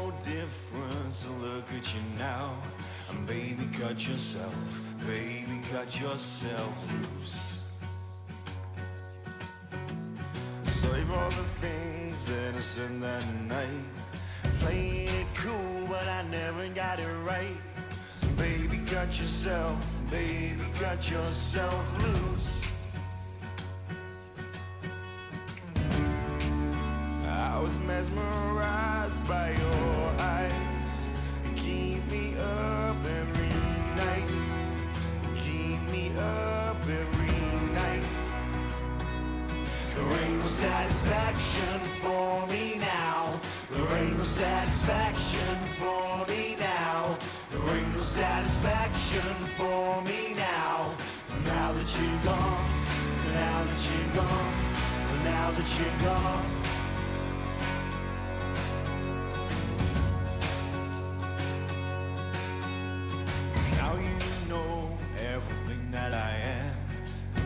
no difference. Look at you now, and baby, cut yourself loose. Save all the things that I said that night. Playing it cool, but I never got it right. Baby, cut yourself loose. I was mesmerized by your eyes. Keep me up every night. Keep me up every night. There ain't no satisfaction for me now. There ain't no satisfaction for me now. There ain't no satisfaction for me now. Now that you're gone, now that you're gone, now that you're gone. Now you know everything that I am.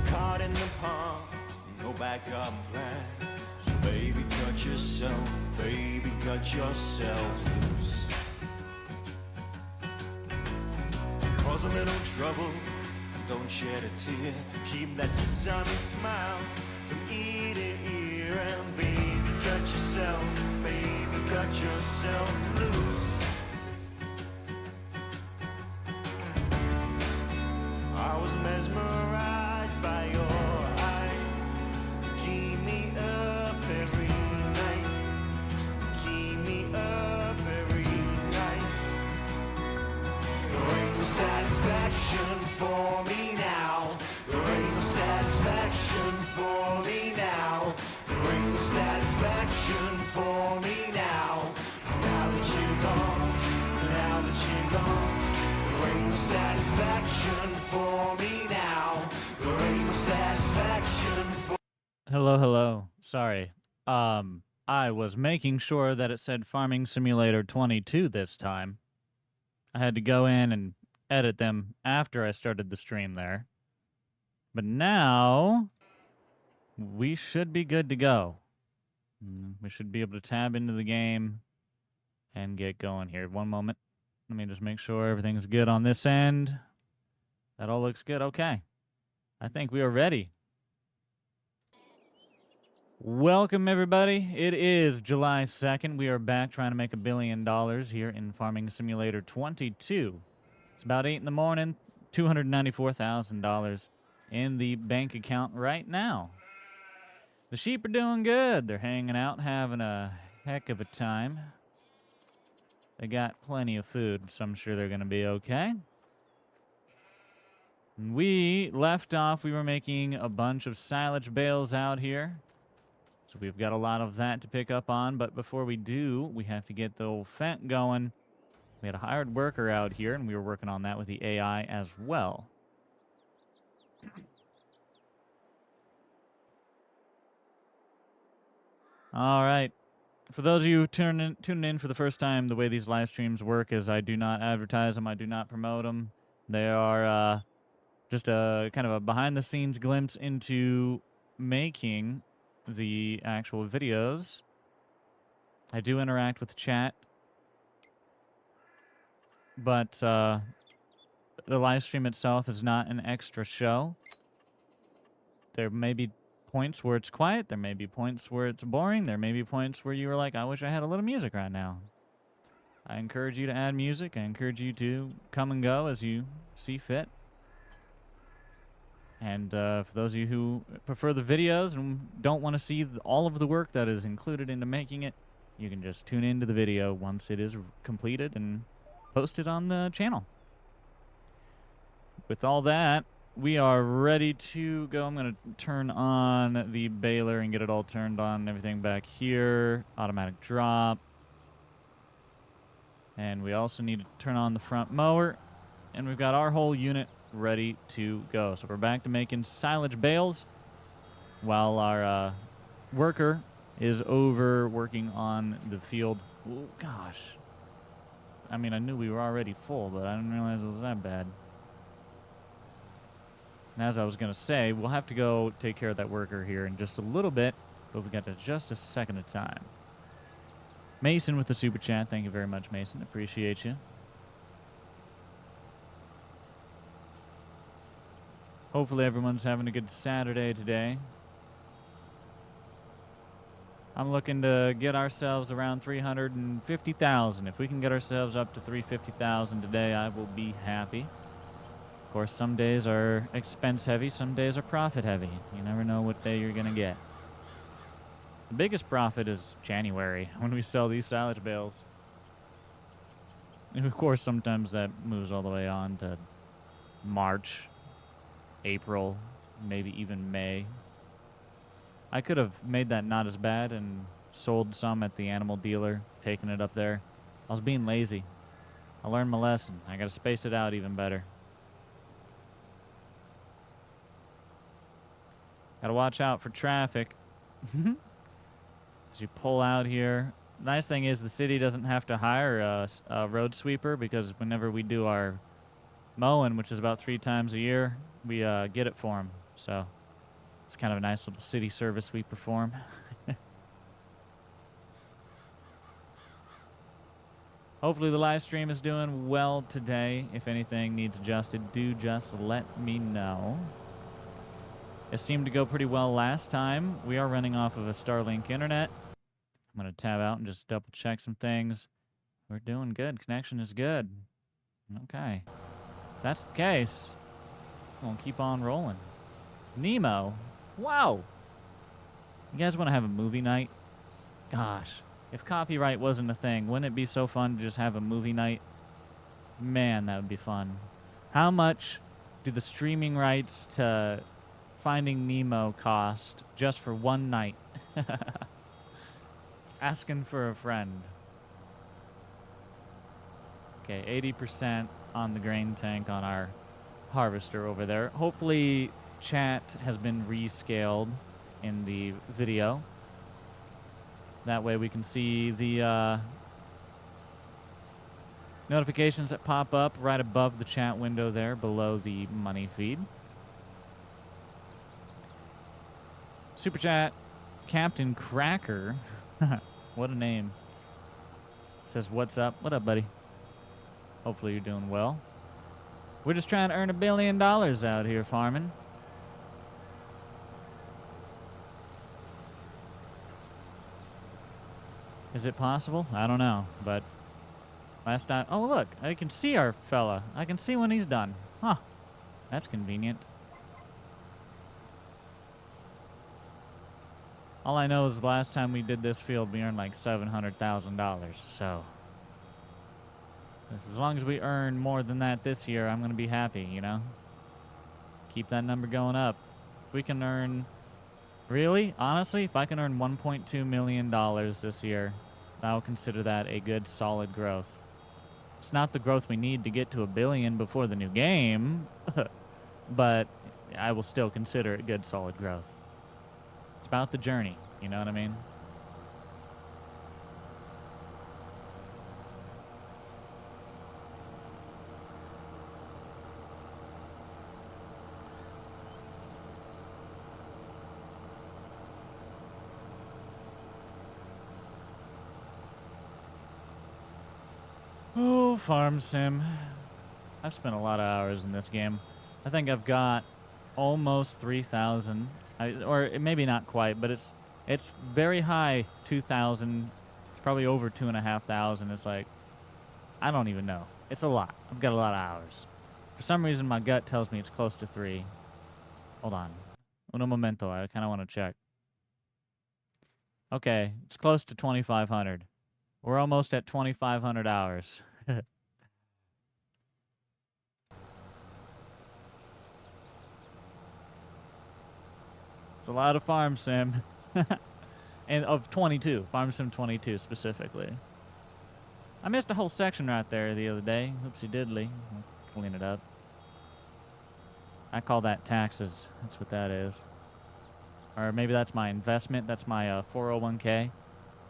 Caught in the palm, no backup plan. So baby, cut yourself loose. Cause a little trouble, don't shed a tear. Keep that sunny smile from ear to ear. And baby, cut yourself loose. I was mesmerized by your eyes. Keep me up every night. Keep me up every night. There ain't no satisfaction for me now. There ain't no satisfaction for me now. There ain't no satisfaction for me now. Now that you're gone, now that you're gone. There ain't no satisfaction for me now. There ain't no satisfaction for... Hello. Sorry. I was making sure that it said Farming Simulator 22 this time. I had to go in and edit them after I started the stream there. But now, we should be good to go. We should be able to tab into the game and get going here. One moment. Let me just make sure everything's good on this end. That all looks good. Okay. I think we are ready. Welcome, everybody. It is July 2nd. We are back trying to make $1 billion here in Farming Simulator 22. It's about 8 in the morning, $294,000 in the bank account right now. The sheep are doing good. They're hanging out, having a heck of a time. They got plenty of food, so I'm sure they're going to be okay. We left off, we were making a bunch of silage bales out here. So we've got a lot of that to pick up on, but before we do, we have to get the old fent going. We had a hired worker out here, and we were working on that with the AI as well. All right. For those of you tuning in for the first time, the way these live streams work is I do not advertise them, I do not promote them. They are just a kind of a behind-the-scenes glimpse into making the actual videos. I do interact with chat, but the live stream itself is not an extra show. There may be points where it's quiet, there may be points where it's boring, there may be points where you are like, I wish I had a little music right now. I encourage you to add music, I encourage you to come and go as you see fit. And for those of you who prefer the videos and don't want to see all of the work that is included into making it, you can just tune into the video once it is completed and posted on the channel. With all that, we are ready to go. I'm going to turn on the baler and get it all turned on, everything back here. Automatic drop. And we also need to turn on the front mower. And we've got our whole unit ready to go. So we're back to making silage bales while our worker is over working on the field. Oh, gosh. I mean, I knew we were already full, but I didn't realize it was that bad. And as I was going to say, we'll have to go take care of that worker here in just a little bit, but we got just a second of time. Mason with the super chat. Thank you very much, Mason. Appreciate you. Hopefully everyone's having a good Saturday today. I'm looking to get ourselves around 350,000. If we can get ourselves up to 350,000 today, I will be happy. Of course, some days are expense heavy, some days are profit heavy. You never know what day you're gonna get. The biggest profit is January when we sell these silage bales. And of course, sometimes that moves all the way on to March, April, maybe even May. I could have made that not as bad and sold some at the animal dealer, taken it up there. I was being lazy. I learned my lesson. I gotta space it out even better. Gotta watch out for traffic. As you pull out here. Nice thing is the city doesn't have to hire a road sweeper because whenever we do our mowing, which is about 3 times a year, we get it for them. So it's kind of a nice little city service we perform. Hopefully the live stream is doing well today. If anything needs adjusted, do just let me know. It seemed to go pretty well last time. We are running off of a Starlink internet. I'm going to tab out and just double check some things. We're doing good. Connection is good. Okay. If that's the case, we'll keep on rolling. Nemo. Wow. You guys want to have a movie night? Gosh. If copyright wasn't a thing, wouldn't it be so fun to just have a movie night? Man, that would be fun. How much do the streaming rights to Finding Nemo cost just for one night? Asking for a friend. Okay, 80% on the grain tank on our harvester over there. Hopefully chat has been rescaled in the video. That way we can see the notifications that pop up right above the chat window there below the money feed. Super chat, Captain Cracker. What a name. Says, what's up? What up, buddy? Hopefully you're doing well. We're just trying to earn $1 billion out here farming. Is it possible? I don't know, but last time... Oh, look, I can see our fella. I can see when he's done. Huh. That's convenient. All I know is the last time we did this field, we earned like $700,000. So as long as we earn more than that this year, I'm going to be happy, you know? Keep that number going up. If we can earn... Really? Honestly, if I can earn $1.2 million this year, I'll consider that a good, solid growth. It's not the growth we need to get to $1 billion before the new game, but I will still consider it good, solid growth. It's about the journey, you know what I mean? Oh, Farm Sim. I've spent a lot of hours in this game. I think I've got almost 3,000. Or maybe not quite, but it's very high, 2,000. It's probably over 2,500. It's like, I don't even know. It's a lot. I've got a lot of hours. For some reason, my gut tells me it's close to 3. Hold on. Uno momento. I kind of want to check. Okay, it's close to 2,500. We're almost at 2,500 hours. It's a lot of Farm Sim. And of 22. Farm Sim 22 specifically. I missed a whole section right there the other day. Oopsie diddly. I'll clean it up. I call that taxes. That's what that is. Or maybe that's my investment. That's my 401k.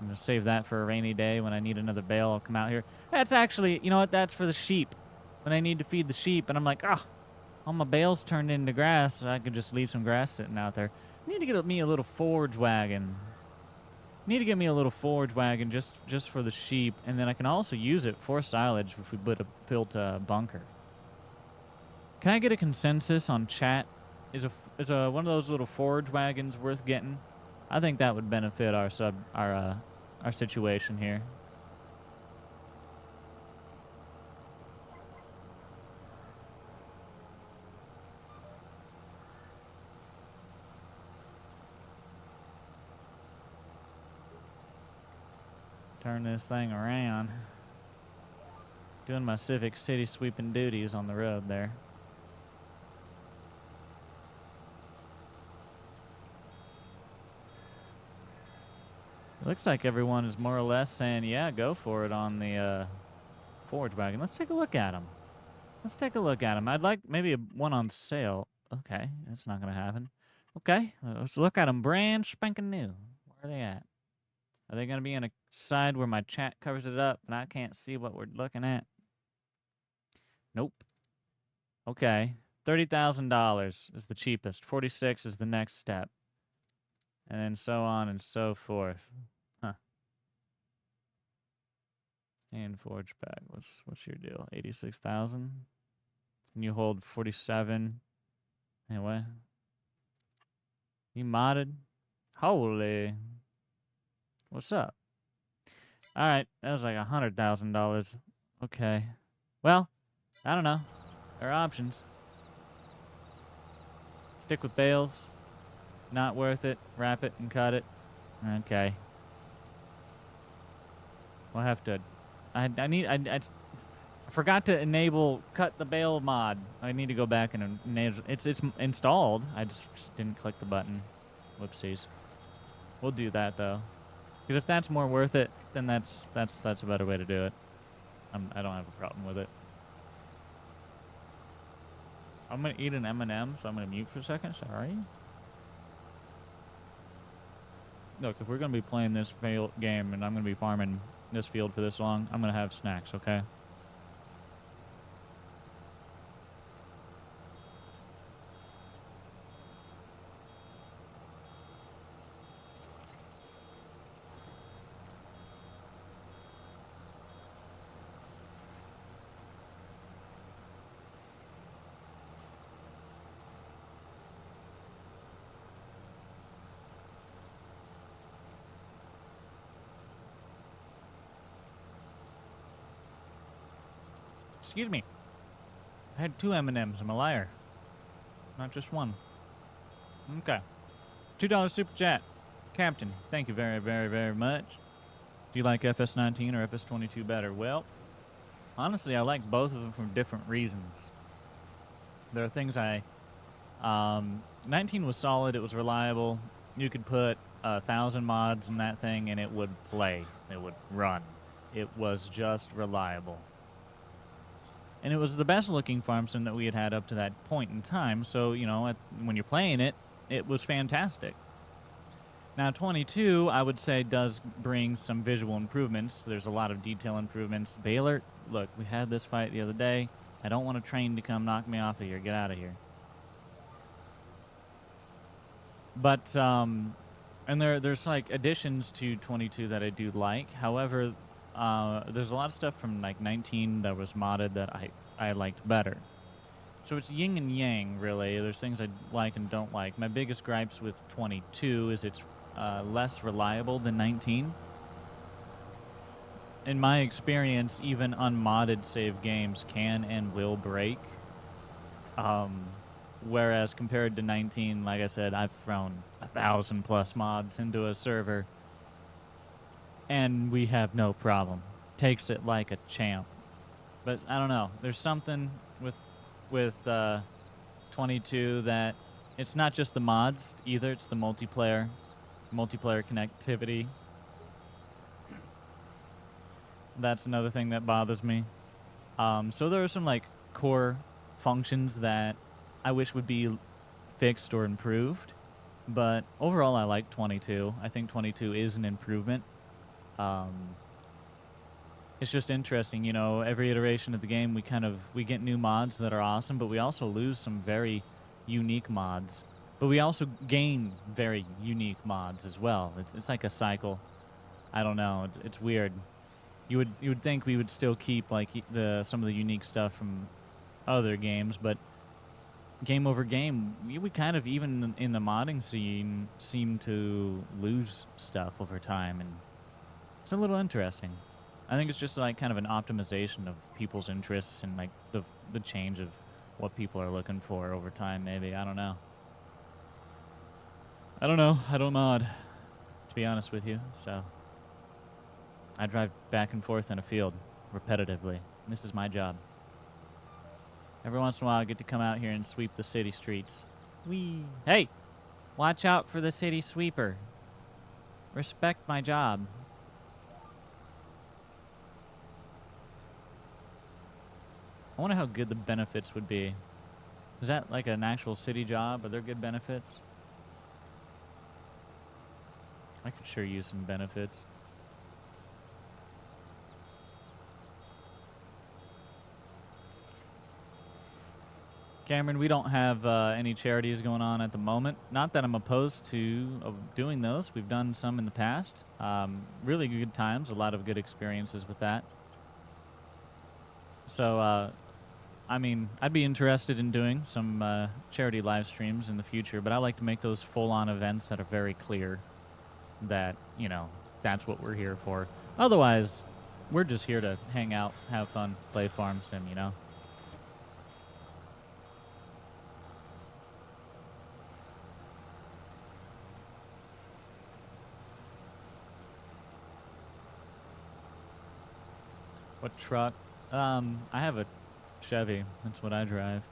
I'm going to save that for a rainy day. When I need another bale, I'll come out here. That's actually, you know what? That's for the sheep. When I need to feed the sheep, and I'm like, oh, all my bales turned into grass. So I could just leave some grass sitting out there. I need to get me a little forage wagon. Need to get me a little forage wagon just for the sheep, and then I can also use it for silage if we built a bunker. Can I get a consensus on chat? Is one of those little forage wagons worth getting? I think that would benefit our situation here. Turn this thing around. Doing my civic city sweeping duties on the road there. Looks like everyone is more or less saying, yeah, go for it on the forage wagon. Let's take a look at them. Let's take a look at them. I'd like maybe one on sale. Okay, that's not going to happen. Okay, let's look at them brand spanking new. Where are they at? Are they going to be in a side where my chat covers it up and I can't see what we're looking at? Nope. Okay, $30,000 is the cheapest. 46 is the next step. And then so on and so forth. Huh. And forge bag. What's your deal? 86,000. And you hold 47. Anyway. You modded? Holy. What's up? Alright, that was like $100,000. Okay. Well, I don't know. There are options. Stick with bales. Not worth it. Wrap it and cut it. Okay. We'll have to... I forgot to enable cut the bale mod. I need to go back and enable... It's installed. I just didn't click the button. Whoopsies. We'll do that, though. Because if that's more worth it, then that's a better way to do it. I don't have a problem with it. I'm going to eat an M&M, so I'm going to mute for a second. Sorry. Look, if we're going to be playing this game and I'm going to be farming this field for this long, I'm going to have snacks, okay? Excuse me. I had 2 M&Ms. I'm a liar. Not just one. Okay. $2 super chat. Captain, thank you very, very, very much. Do you like FS19 or FS22 better? Well, honestly, I like both of them for different reasons. There are things 19 was solid. It was reliable. You could put 1,000 mods in that thing and it would play. It would run. It was just reliable. And it was the best looking farm sim that we had up to that point in time. So, you know, when you're playing it, it was fantastic. Now, 22, I would say, does bring some visual improvements. There's a lot of detail improvements. Baylor, look, we had this fight the other day. I don't want a train to come knock me off of here. Get out of here. But, and there's like additions to 22 that I do like. However, there's a lot of stuff from like 19 that was modded that I liked better. So it's yin and yang, really. There's things I like and don't like. My biggest gripes with 22 is it's less reliable than 19. In my experience, even unmodded save games can and will break. Whereas compared to 19, like I said, I've thrown 1,000+ mods into a server and we have no problem. Takes it like a champ. But I don't know. There's something with 22 that it's not just the mods either. It's the multiplayer connectivity. That's another thing that bothers me. So there are some like core functions that I wish would be fixed or improved. But overall, I like 22. I think 22 is an improvement. It's just interesting, you know, every iteration of the game we get new mods that are awesome, but we also lose some very unique mods. But we also gain very unique mods as well. It's like a cycle. I don't know. It's weird. You would think we would still keep like the some of the unique stuff from other games, but game over game, we kind of even in the modding scene seem to lose stuff over time, and it's a little interesting. I think it's just like kind of an optimization of people's interests and like the change of what people are looking for over time. Maybe I don't know. I don't know. I don't mod, to be honest with you. So I drive back and forth in a field repetitively. This is my job. Every once in a while, I get to come out here and sweep the city streets. Whee! Hey! Watch out for the city sweeper. Respect my job. I wonder how good the benefits would be. Is that like an actual city job? Are there good benefits? I could sure use some benefits. Cameron, we don't have any charities going on at the moment. Not that I'm opposed to doing those. We've done some in the past. Really good times, a lot of good experiences with that. So, I mean, I'd be interested in doing some charity live streams in the future, but I like to make those full-on events that are very clear that, you know, that's what we're here for. Otherwise, we're just here to hang out, have fun, play Farm Sim, you know? What truck? I have a Chevy. That's what I drive.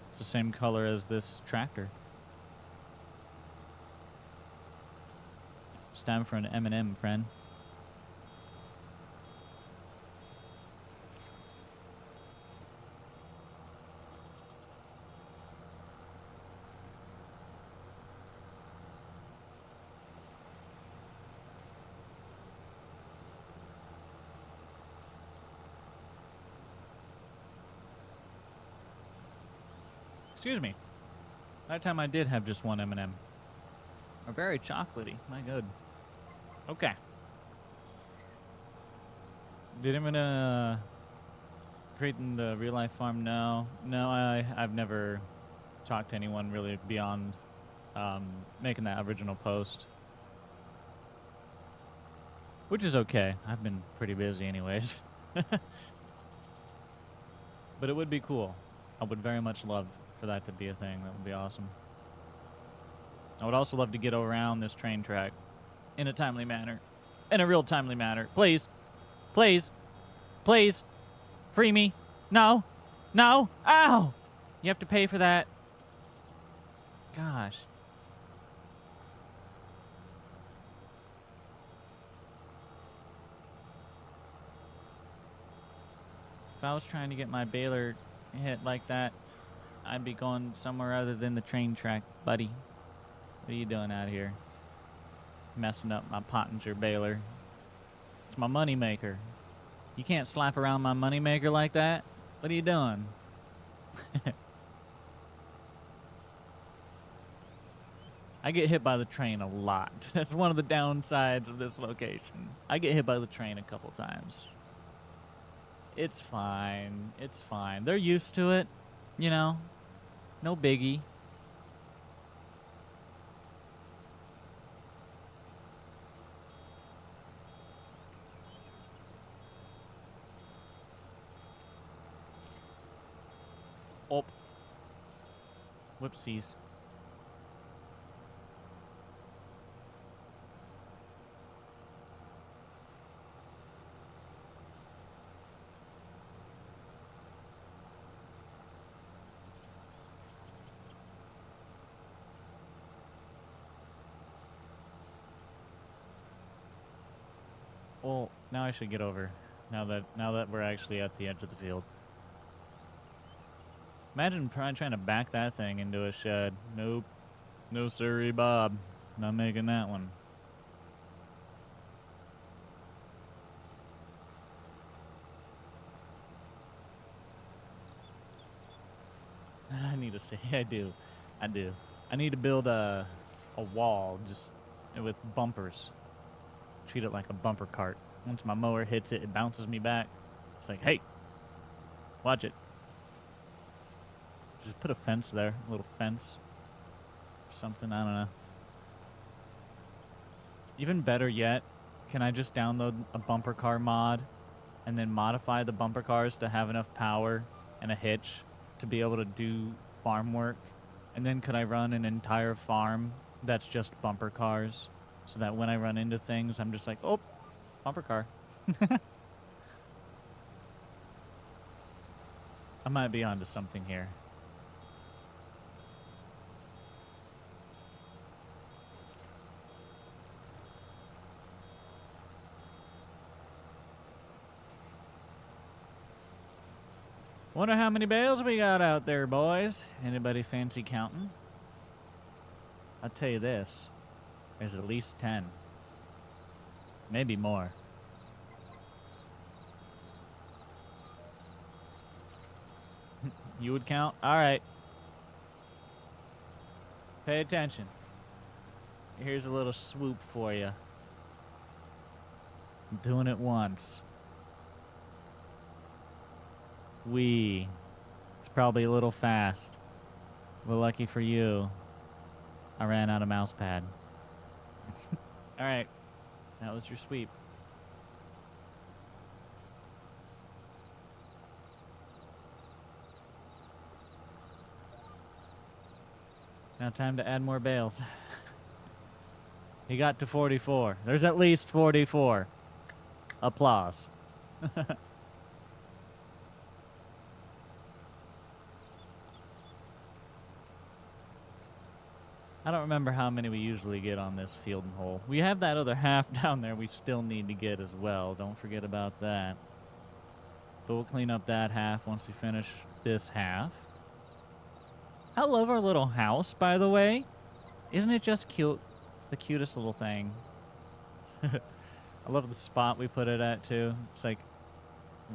It's the same color as this tractor. It's time for an M&M, friend. Excuse me. That time I did have just one M&M. Are very chocolatey. My good. Okay. Did anyone create in the real life farm? No. No, I've never talked to anyone really beyond making that original post. Which is okay. I've been pretty busy anyways. But it would be cool. I would very much love for that to be a thing. That would be awesome. I would also love to get around this train track in a timely manner. In a real timely manner. Please. Please. Please. Free me. No. No. Ow! You have to pay for that. Gosh. If I was trying to get my baler hit like that, I'd be going somewhere other than the train track, buddy. What are you doing out here? Messing up my Pottinger baler. It's my money maker. You can't slap around my money maker like that. What are you doing? I get hit by the train a lot. That's one of the downsides of this location. I get hit by the train a couple times. It's fine. It's fine. They're used to it, you know? No biggie. Oh. Whoopsies. Well, now I should get over. Now that we're actually at the edge of the field. Imagine trying to back that thing into a shed. Nope. No sirree, Bob. Not making that one. I need to say, I do. I need to build a wall just with bumpers. treat it like a bumper cart. Once my mower hits it, it bounces me back. It's like, hey, watch it. Just put a fence there, a little fence. Or something, I don't know. Even better yet, can I just download a bumper car mod and then modify the bumper cars to have enough power and a hitch to be able to do farm work? And then could I run an entire farm that's just bumper cars so that when I run into things, I'm just like, oh, bumper car. I might be onto something here. Wonder how many bales we got out there, boys. Anybody fancy counting? I'll tell you this. There's at least 10. Maybe more. You would count? All right. Pay attention. Here's a little swoop for you. I'm doing it once. It's probably a little fast. Well, lucky for you, I ran out of mouse pad. All right, that was your sweep. Now time to add more bales. He got to 44. There's at least 44. Applause. I don't remember how many we usually get on this field and hole. We have that other half down there we still need to get as well. Don't forget about that. But we'll clean up that half once we finish this half. I love our little house, by the way. Isn't it just cute? It's the cutest little thing. I love the spot we put it at, too. It's like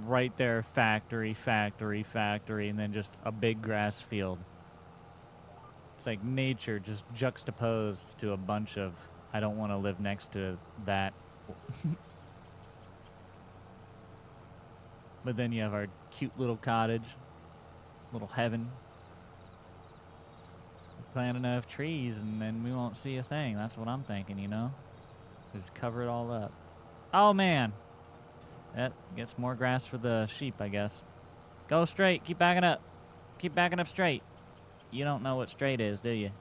right there, factory, factory, factory, and then just a big grass field. It's like nature just juxtaposed to a bunch of, I don't want to live next to that. But then you have our cute little cottage, little heaven. Plant enough trees and then we won't see a thing. That's what I'm thinking, you know? Just cover it all up. Oh, man. That gets more grass for the sheep, I guess. Go straight. Keep backing up. Keep backing up straight. You don't know what straight is, do you?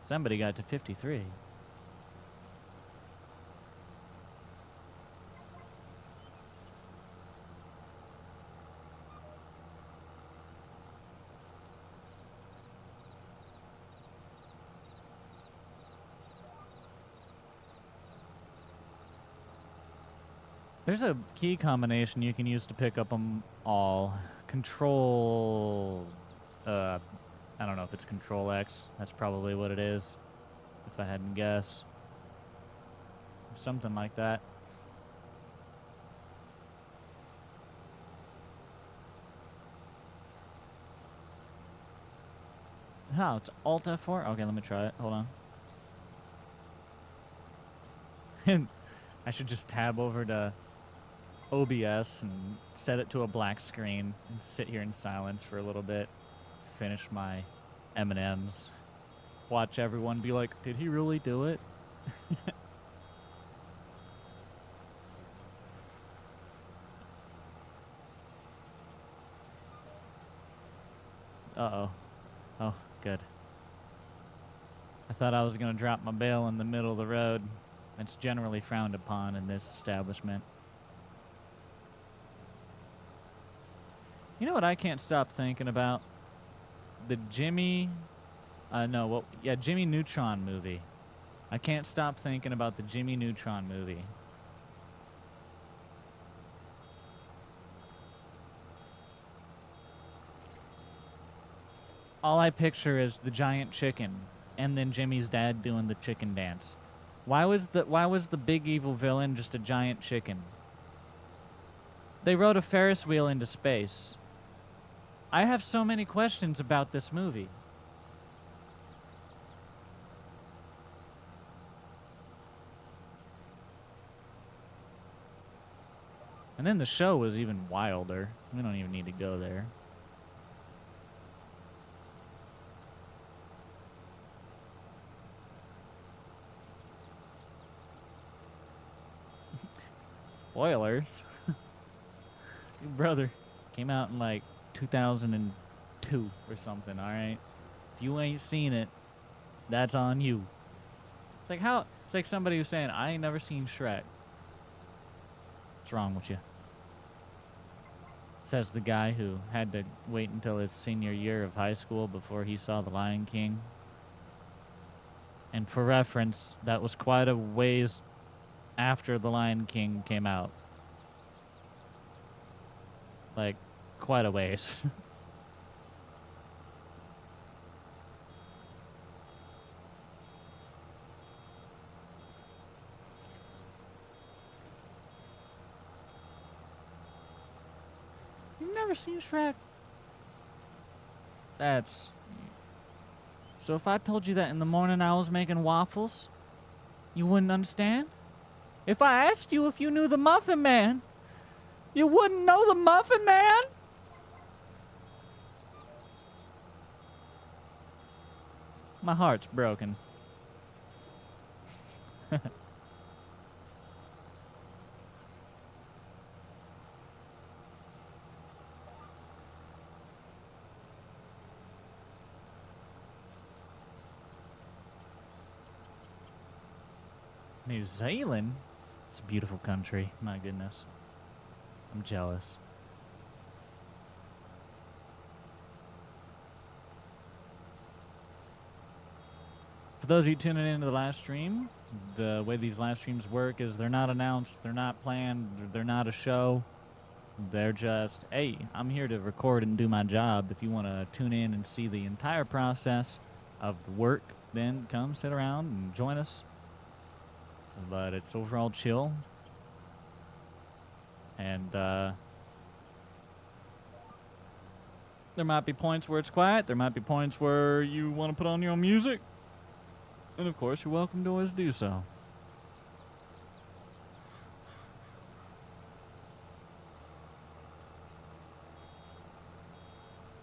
Somebody got to 53. There's a key combination you can use to pick up them all. Control, I don't know if it's Control X. That's probably what it is, if I hadn't guessed. Something like that. Oh, it's Alt F4? Okay, let me try it. Hold on. I should just tab over to OBS and set it to a black screen and sit here in silence for a little bit, finish my M&Ms, watch everyone be like, did he really do it? Uh-oh. Oh, good. I thought I was going to drop my bale in the middle of the road. It's generally frowned upon in this establishment. You know what I can't stop thinking about? The Jimmy Neutron movie. I can't stop thinking about the Jimmy Neutron movie. All I picture is the giant chicken and then Jimmy's dad doing the chicken dance. Why was the big evil villain just a giant chicken? They rode a Ferris wheel into space. I have so many questions about this movie. And then the show was even wilder. We don't even need to go there. Spoilers. Brother, came out in like 2002 or something, alright? If you ain't seen it, that's on you. It's like somebody who's saying, I ain't never seen Shrek. What's wrong with you? Says the guy who had to wait until his senior year of high school before he saw The Lion King. And for reference, that was quite a ways after The Lion King came out. Like, quite a ways. You've never seen Shrek? That's... So if I told you that in the morning I was making waffles, you wouldn't understand? If I asked you if you knew the Muffin Man, you wouldn't know the Muffin Man? My heart's broken. New Zealand? It's a beautiful country. My goodness. I'm jealous. For those of you tuning into the live stream, the way these live streams work is they're not announced, they're not planned, they're not a show. They're just, hey, I'm here to record and do my job. If you want to tune in and see the entire process of the work, then come sit around and join us. But it's overall chill. And there might be points where it's quiet. There might be points where you want to put on your own music. And of course, you're welcome to always do so.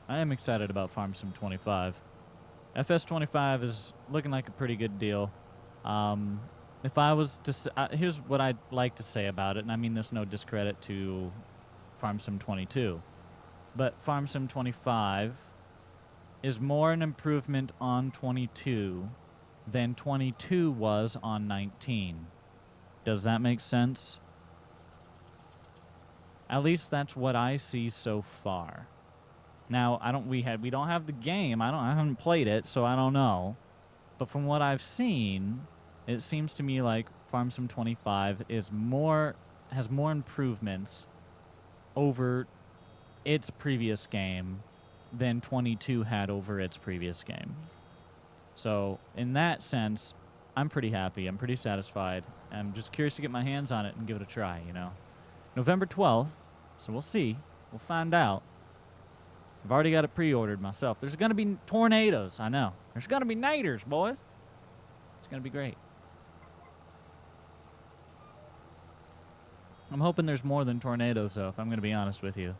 I am excited about Farm Sim 25. FS 25 is looking like a pretty good deal. If I was to... here's what I'd like to say about it, and I mean this no discredit to Farm Sim 22. But Farm Sim 25 is more an improvement on 22 than 22 was on 19. Does that make sense? At least that's what I see so far. Now, we don't have the game. I haven't played it, so I don't know. But from what I've seen, it seems to me like Farm Sim 25 has more improvements over its previous game than 22 had over its previous game. So, in that sense, I'm pretty happy. I'm pretty satisfied. I'm just curious to get my hands on it and give it a try, you know. November 12th, so we'll see. We'll find out. I've already got it pre-ordered myself. There's going to be tornadoes, I know. There's going to be naders, boys. It's going to be great. I'm hoping there's more than tornadoes, though, if I'm going to be honest with you.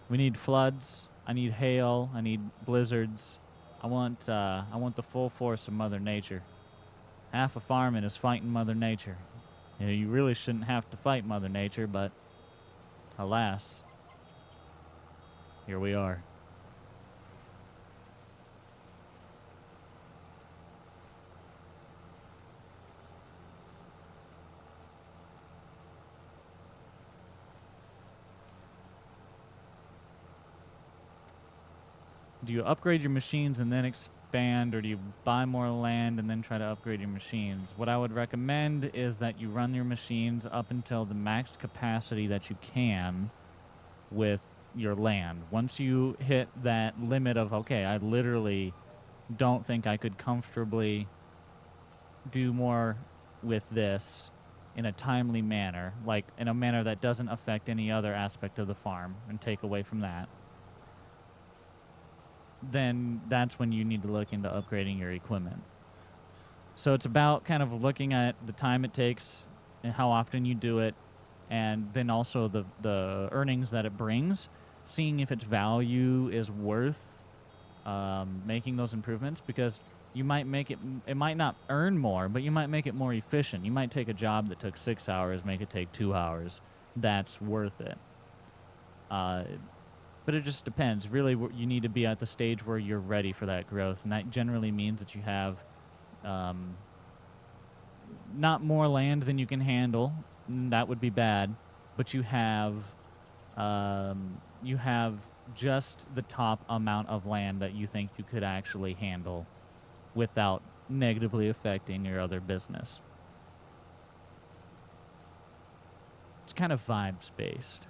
We need floods. I need hail. I need blizzards. I want the full force of Mother Nature. Half of farming is fighting Mother Nature. You know, you really shouldn't have to fight Mother Nature, but alas, here we are. Do you upgrade your machines and then expand, or do you buy more land and then try to upgrade your machines? What I would recommend is that you run your machines up until the max capacity that you can with your land. Once you hit that limit of, okay, I literally don't think I could comfortably do more with this in a timely manner, like in a manner that doesn't affect any other aspect of the farm and take away from that, then that's when you need to look into upgrading your equipment. So it's about kind of looking at the time it takes and how often you do it and then also the earnings that it brings, seeing if its value is worth making those improvements, because you might make it might not earn more, but you might make it more efficient. You might take a job that took 6 hours, make it take 2 hours. That's worth it. But it just depends. Really, you need to be at the stage where you're ready for that growth, and that generally means that you have not more land than you can handle. That would be bad, but you have just the top amount of land that you think you could actually handle without negatively affecting your other business. It's kind of vibes based.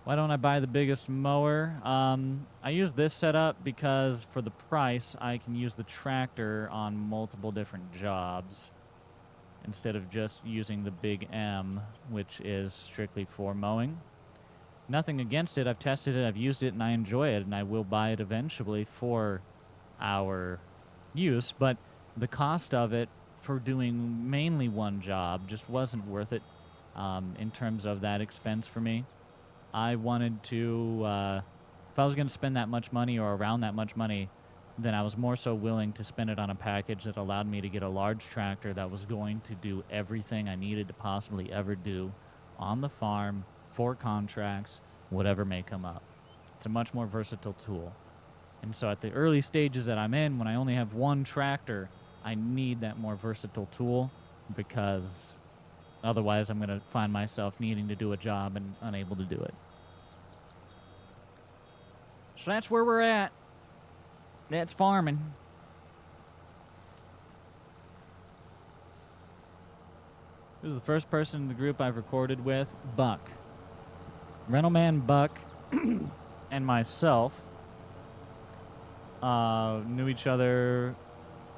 Why don't I buy the biggest mower? I use this setup because for the price, I can use the tractor on multiple different jobs instead of just using the big M, which is strictly for mowing. Nothing against it. I've tested it, I've used it, and I enjoy it, and I will buy it eventually for our use, but the cost of it for doing mainly one job just wasn't worth it in terms of that expense for me. I wanted to, if I was going to spend that much money or around that much money, then I was more so willing to spend it on a package that allowed me to get a large tractor that was going to do everything I needed to possibly ever do on the farm, for contracts, whatever may come up. It's a much more versatile tool. And so at the early stages that I'm in, when I only have one tractor, I need that more versatile tool, because otherwise I'm going to find myself needing to do a job and unable to do it. So that's where we're at. That's farming. This is the first person in the group I've recorded with, Buck. Rental man Buck and myself knew each other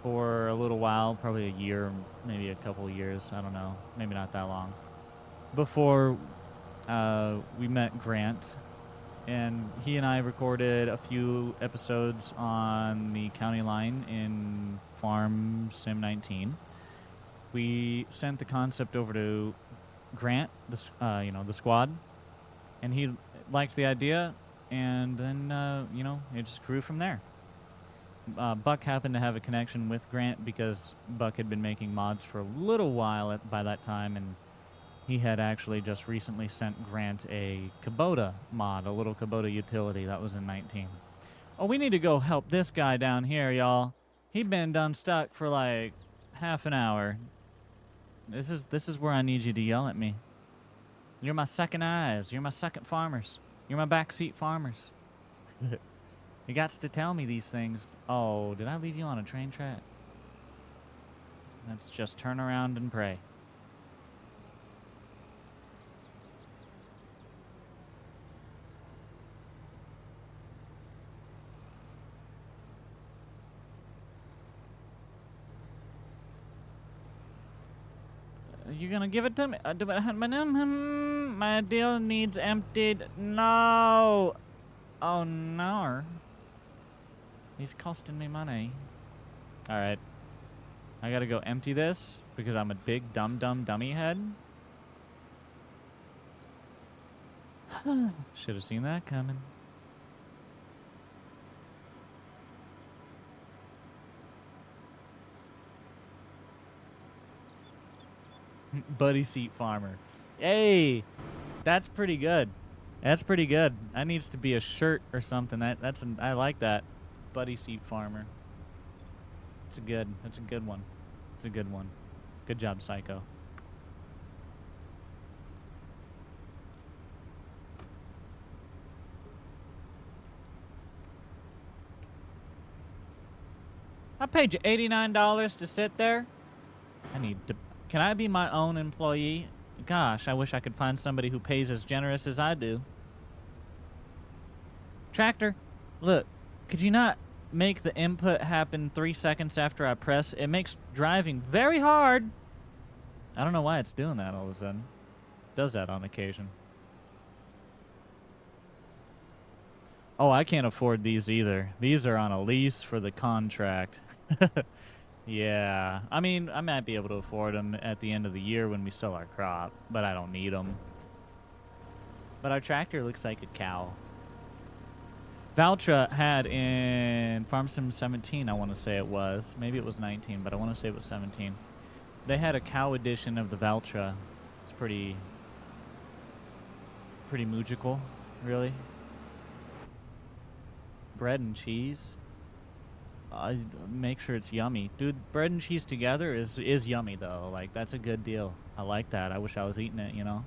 for a little while, probably a year, maybe a couple years, I don't know, maybe not that long, before we met Grant. And he and I recorded a few episodes on the county line in Farm Sim 19. We sent the concept over to Grant, the squad, and he liked the idea, and then, it just grew from there. Buck happened to have a connection with Grant because Buck had been making mods for a little while by that time, and he had actually just recently sent Grant a Kubota mod, a little Kubota utility. That was in 19. Oh, we need to go help this guy down here, y'all. He'd been done stuck for like half an hour. This is where I need you to yell at me. You're my second eyes. You're my second farmers. You're my backseat farmers. You got to tell me these things. Oh, did I leave you on a train track? Let's just turn around and pray. You gonna give it to me? My deal needs emptied. No. Oh no. He's costing me money. All right. I gotta go empty this because I'm a big dummy head. Should have seen that coming. Buddy seat farmer. Hey, that's pretty good. That's pretty good. That needs to be a shirt or something. I like that. Buddy seat farmer. That's a good one. It's a good one. Good job, Psycho. I paid you $89 to sit there. I need to. Can I be my own employee? Gosh, I wish I could find somebody who pays as generous as I do. Tractor, look, could you not make the input happen 3 seconds after I press? It makes driving very hard. I don't know why it's doing that all of a sudden. It does that on occasion. Oh, I can't afford these either. These are on a lease for the contract. Yeah. I mean, I might be able to afford them at the end of the year when we sell our crop, but I don't need them. But our tractor looks like a cow. Valtra had in Farm Sim 17, I want to say it was. Maybe it was 19, but I want to say it was 17. They had a cow edition of the Valtra. It's pretty moogical, really. Bread and cheese. Make sure it's yummy. Dude, bread and cheese together is yummy, though. Like, that's a good deal. I like that. I wish I was eating it, you know?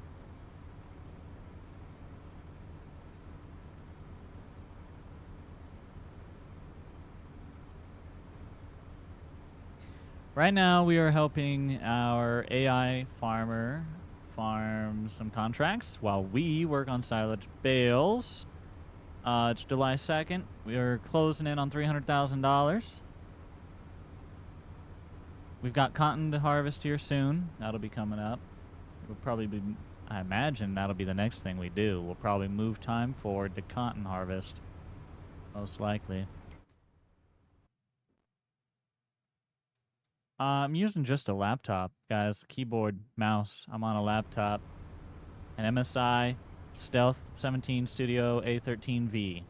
Right now, we are helping our AI farmer farm some contracts while we work on silage bales. It's July 2nd. We are closing in on $300,000. We've got cotton to harvest here soon. That'll be coming up. It'll probably be, I imagine that'll be the next thing we do. We'll probably move time forward to cotton harvest. Most likely. I'm using just a laptop, guys. Keyboard, mouse. I'm on a laptop. An MSI Stealth 17 Studio A13V.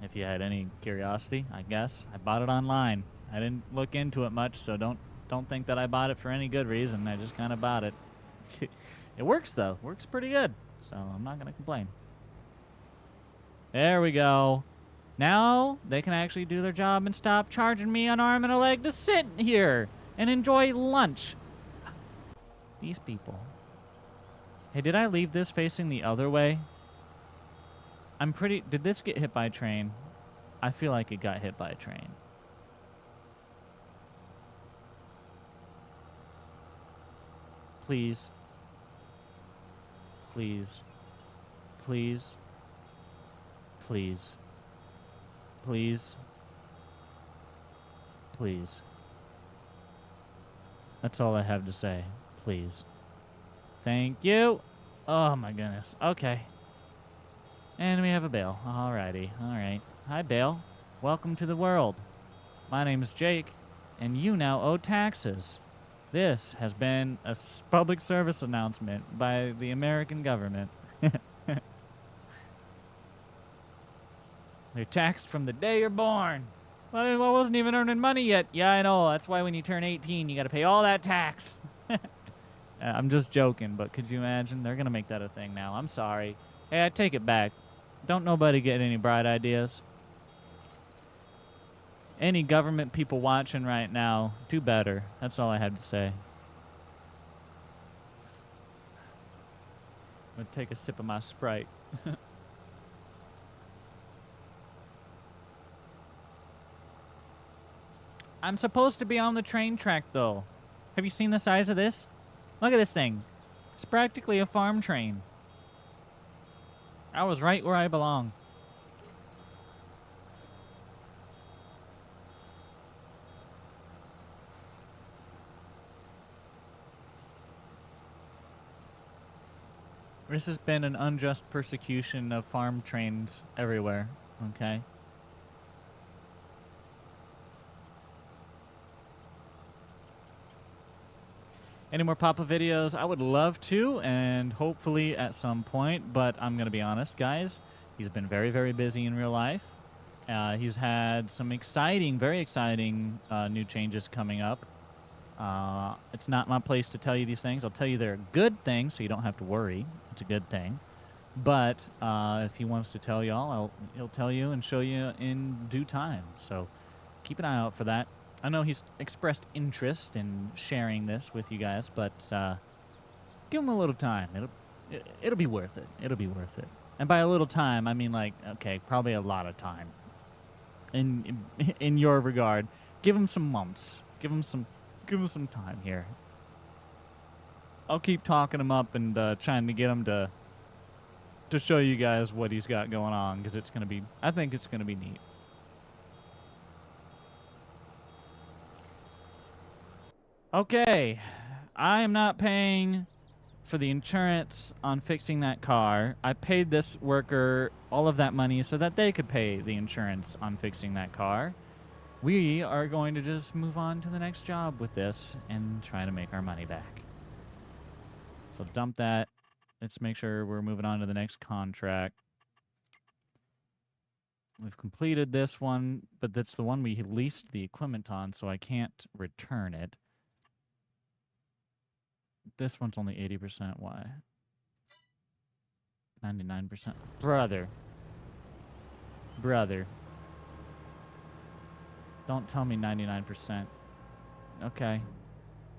If you had any curiosity, I guess. I bought it online. I didn't look into it much, so don't think that I bought it for any good reason. I just kind of bought it. It works, though. Works pretty good, so I'm not going to complain. There we go. Now they can actually do their job and stop charging me an arm and a leg to sit here and enjoy lunch. These people. Hey, did I leave this facing the other way? Did this get hit by a train? I feel like it got hit by a train. Please. Please. Please. Please. Please. Please. That's all I have to say. Please. Thank you. Oh my goodness. Okay. And we have a bale. Alrighty. Alright. Hi, Bale. Welcome to the world. My name is Jake, and you now owe taxes. This has been a public service announcement by the American government. They're taxed from the day you're born. Well, I wasn't even earning money yet. Yeah, I know. That's why when you turn 18, you got to pay all that tax. I'm just joking, but could you imagine? They're going to make that a thing now. I'm sorry. Hey, I take it back. Don't nobody get any bright ideas. Any government people watching right now, do better. That's all I had to say. I'm going to take a sip of my Sprite. I'm supposed to be on the train track, though. Have you seen the size of this? Look at this thing. It's practically a farm train. I was right where I belong. This has been an unjust persecution of farm trains everywhere, okay? Any more Papa videos? I would love to, and hopefully at some point, but I'm going to be honest, guys. He's been very, very busy in real life. He's had some exciting, very exciting new changes coming up. It's not my place to tell you these things. I'll tell you they're good things, so you don't have to worry. It's a good thing. But if he wants to tell y'all, he'll tell you and show you in due time. So keep an eye out for that. I know he's expressed interest in sharing this with you guys, but give him a little time. It'll be worth it. It'll be worth it. And by a little time, I mean like, okay, probably a lot of time. In your regard, give him some months. Give him some time here. I'll keep talking him up and trying to get him to show you guys what he's got going on, because it's gonna be. I think it's gonna be neat. Okay, I am not paying for the insurance on fixing that car. I paid this worker all of that money so that they could pay the insurance on fixing that car. We are going to just move on to the next job with this and try to make our money back. So dump that. Let's make sure we're moving on to the next contract. We've completed this one, but that's the one we leased the equipment on, so I can't return it. This one's only 80%. Why? 99%. Brother. Brother. Don't tell me 99%. Okay.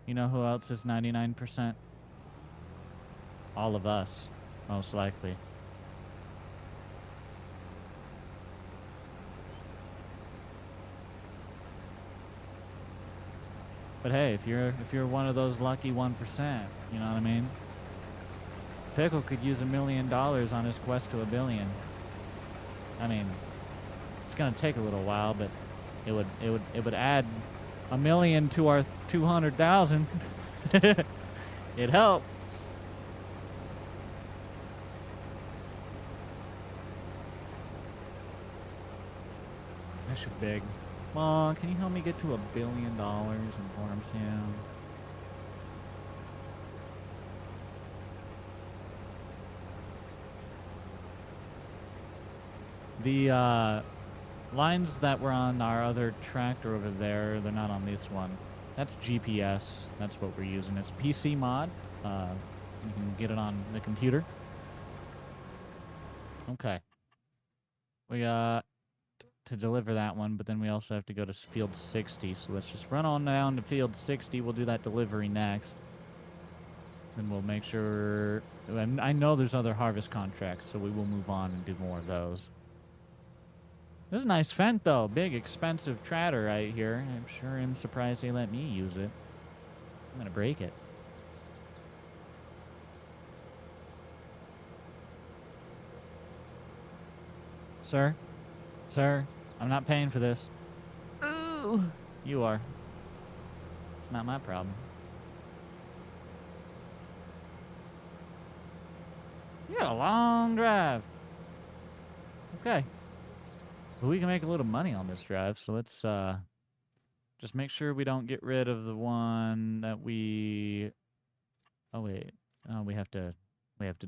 You know who else is 99%? All of us, most likely. But hey, if you're one of those lucky 1%, you know what I mean? Pickle could use $1 million on his quest to $1 billion. I mean, it's gonna take a little while, but it would add $1 million to our 200,000. It'd help. That should big. Mom, can you help me get to $1 billion in farm sim? The lines that were on our other tractor over there, they're not on this one. That's GPS. That's what we're using. It's PC mod. You can get it on the computer. Okay. We got to deliver that one, but then we also have to go to field 60. So let's just run on down to field 60. We'll do that delivery next. Then we'll make sure... I know there's other harvest contracts, so we will move on and do more of those. This is a nice Fent, though. Big, expensive tractor right here. I'm sure I'm surprised they let me use it. I'm going to break it. Sir? Sir? I'm not paying for this. Ooh! You are. It's not my problem. You got a long drive. Okay. Well, we can make a little money on this drive, so let's just make sure we don't get rid of the one that we... Oh, wait. Oh, we have to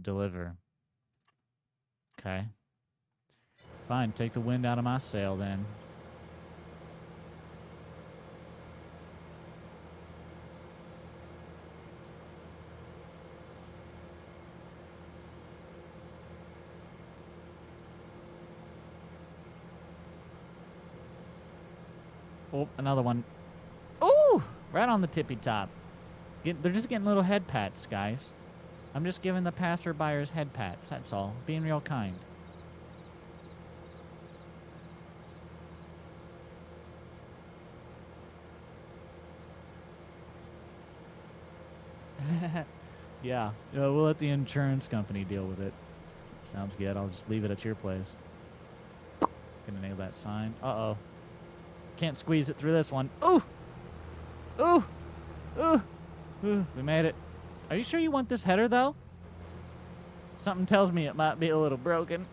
deliver. Okay. Fine, take the wind out of my sail then. Oh, another one. Ooh! Right on the tippy top. They're just getting little head pats, guys. I'm just giving the passerbyers head pats, that's all. Being real kind. Yeah, we'll let the insurance company deal with it. Sounds good. I'll just leave it at your place. Gonna nail that sign. Uh-oh. Can't squeeze it through this one. Ooh! Ooh! Ooh! Ooh! We made it. Are you sure you want this header, though? Something tells me it might be a little broken.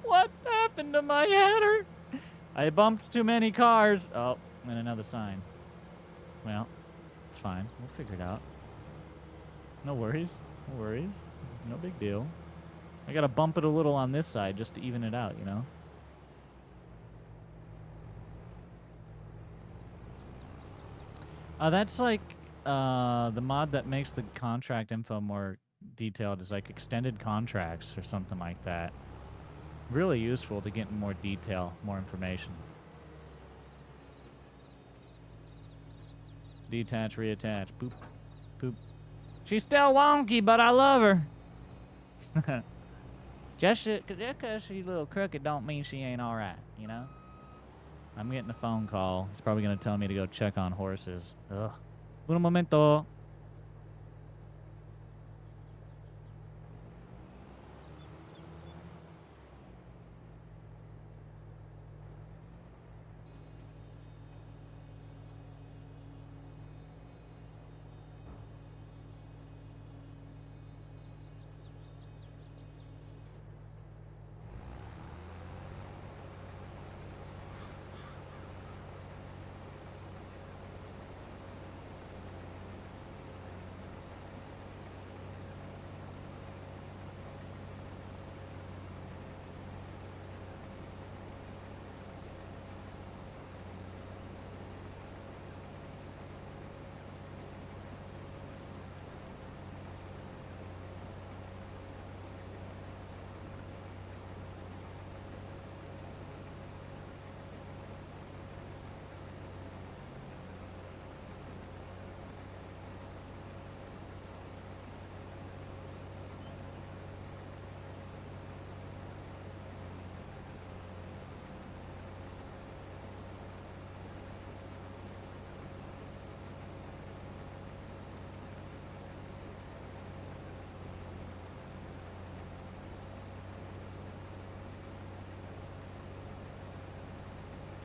What happened to my header? I bumped too many cars. Oh, and another sign. Well, it's fine. We'll figure it out. No worries. No worries. No big deal. I gotta bump it a little on this side just to even it out, you know? That's like the mod that makes the contract info more detailed is like extended contracts or something like that. Really useful to get in more detail, more information. Detach, reattach. Boop. Boop. She's still wonky, but I love her. Just because she's a little crooked don't mean she ain't alright, you know? I'm getting a phone call. He's probably going to tell me to go check on horses. Ugh. Un momento.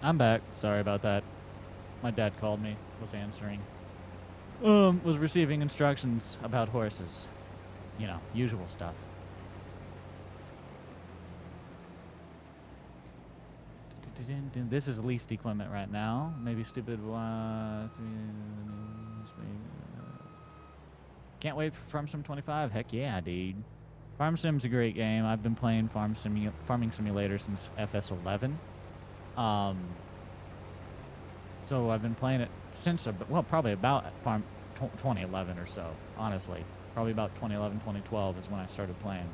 I'm back. Sorry about that. My dad called me. Was answering. Was receiving instructions about horses. You know, usual stuff. This is least equipment right now. Maybe stupid. Can't wait for Farm Sim 25. Heck yeah, dude. Farm Sim's a great game. I've been playing Farming Simulator since FS11. So I've been playing it since, well, probably about 2011 or so, honestly. Probably about 2011, 2012 is when I started playing.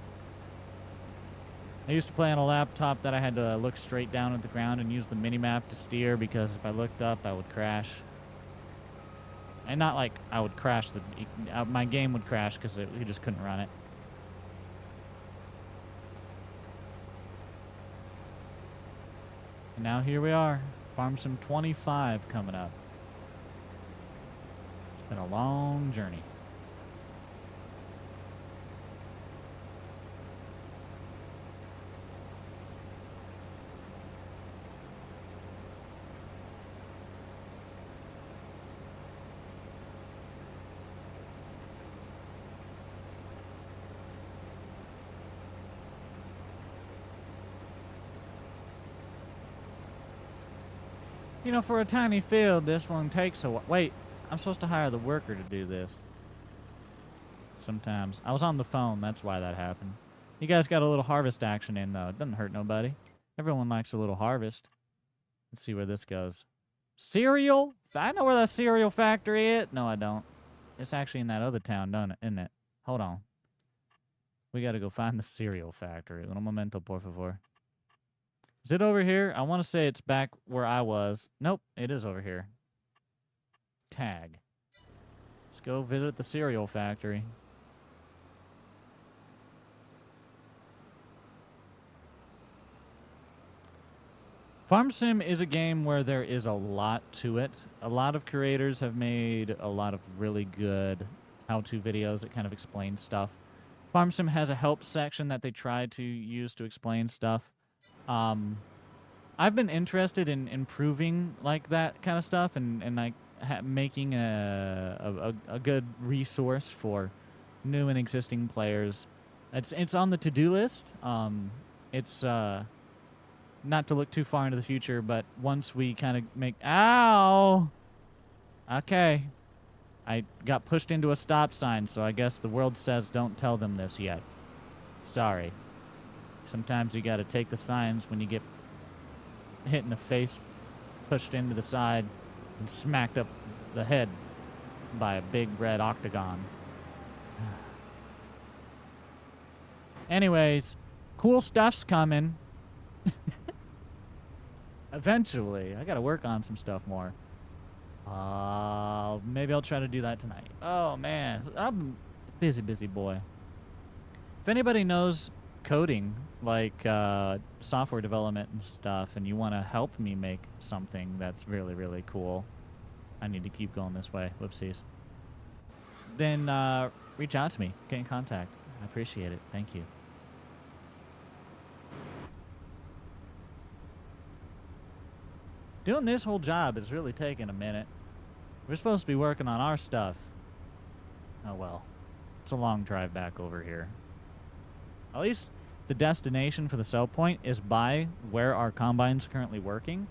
I used to play on a laptop that I had to look straight down at the ground and use the mini-map to steer, because if I looked up, I would crash. And not like I would crash, my game would crash because you just couldn't run it. And now here we are, Farm Sim 25 coming up. It's been a long journey. You know, for a tiny field, this one takes a while. Wait, I'm supposed to hire the worker to do this. Sometimes. I was on the phone, that's why that happened. You guys got a little harvest action in, though. It doesn't hurt nobody. Everyone likes a little harvest. Let's see where this goes. Cereal? I know where that cereal factory is. No, I don't. It's actually in that other town, isn't it? Hold on. We gotta go find the cereal factory. Un momento, por favor. Is it over here? I want to say it's back where I was. Nope, it is over here. Tag. Let's go visit the cereal factory. Farm Sim is a game where there is a lot to it. A lot of creators have made a lot of really good how-to videos that kind of explain stuff. Farm Sim has a help section that they try to use to explain stuff. I've been interested in improving like that kind of stuff and like making a good resource for new and existing players. It's on the to-do list. It's not to look too far into the future, but once we kind of make... Ow! Okay. I got pushed into a stop sign, so I guess the world says don't tell them this yet. Sorry. Sometimes you gotta take the signs when you get hit in the face, pushed into the side, and smacked up the head by a big red octagon. Anyways, cool stuff's coming. Eventually. I gotta work on some stuff more. Maybe I'll try to do that tonight. Oh, man. I'm a busy boy. If anybody knows coding, like software development and stuff, and you want to help me make something that's really, really cool, I need to keep going this way. Whoopsies. Then reach out to me. Get in contact. I appreciate it. Thank you. Doing this whole job is really taking a minute. We're supposed to be working on our stuff. Oh well. It's a long drive back over here. At least the destination for the sell point is by where our combine's currently working.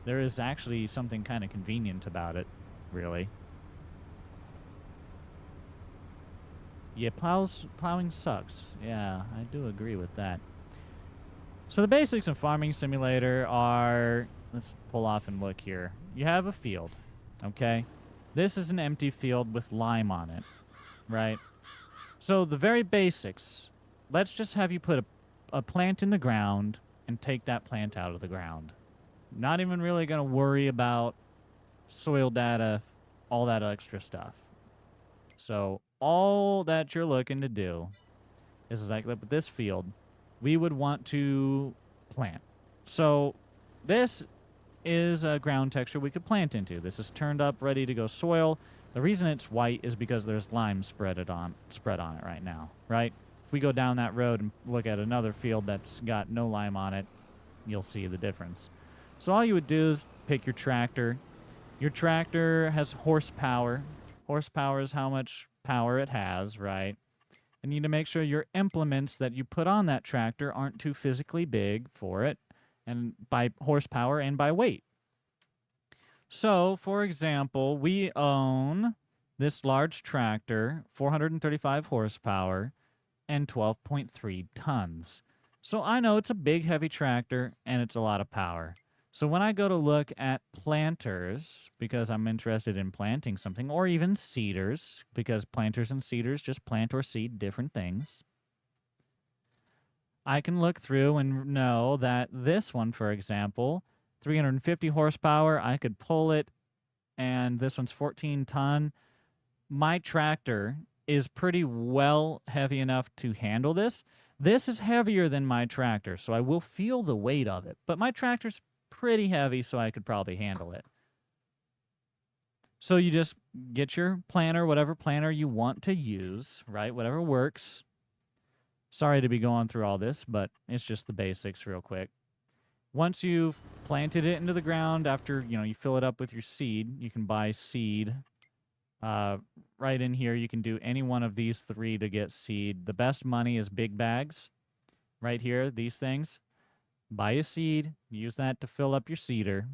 There is actually something kind of convenient about it, really. Yeah, plowing sucks. Yeah, I do agree with that. So the basics of Farming Simulator are... Let's pull off and look here. You have a field, okay? This is an empty field with lime on it, right? So the very basics, let's just have you put a plant in the ground and take that plant out of the ground. Not even really going to worry about soil data, all that extra stuff. So all that you're looking to do is like with this field, we would want to plant. So this is a ground texture we could plant into. This is turned up, ready to go soil. The reason it's white is because there's lime spread on it right now, right? If we go down that road and look at another field that's got no lime on it, you'll see the difference. So all you would do is pick your tractor. Your tractor has horsepower. Horsepower is how much power it has, right? And you need to make sure your implements that you put on that tractor aren't too physically big for it, and by horsepower and by weight. So, for example, we own this large tractor, 435 horsepower, and 12.3 tons. So I know it's a big, heavy tractor, and it's a lot of power. So when I go to look at planters, because I'm interested in planting something, or even seeders, because planters and seeders just plant or seed different things, I can look through and know that this one, for example, 350 horsepower, I could pull it, and this one's 14 ton. My tractor is pretty well heavy enough to handle this. This is heavier than my tractor, so I will feel the weight of it. But my tractor's pretty heavy, so I could probably handle it. So you just get your planter, whatever planter you want to use, right? Whatever works. Sorry to be going through all this, but it's just the basics real quick. Once you've planted it into the ground, after, you fill it up with your seed, you can buy seed. Right in here, you can do any one of these 3 to get seed. The best money is big bags. Right here, these things. Buy a seed, use that to fill up your seeder.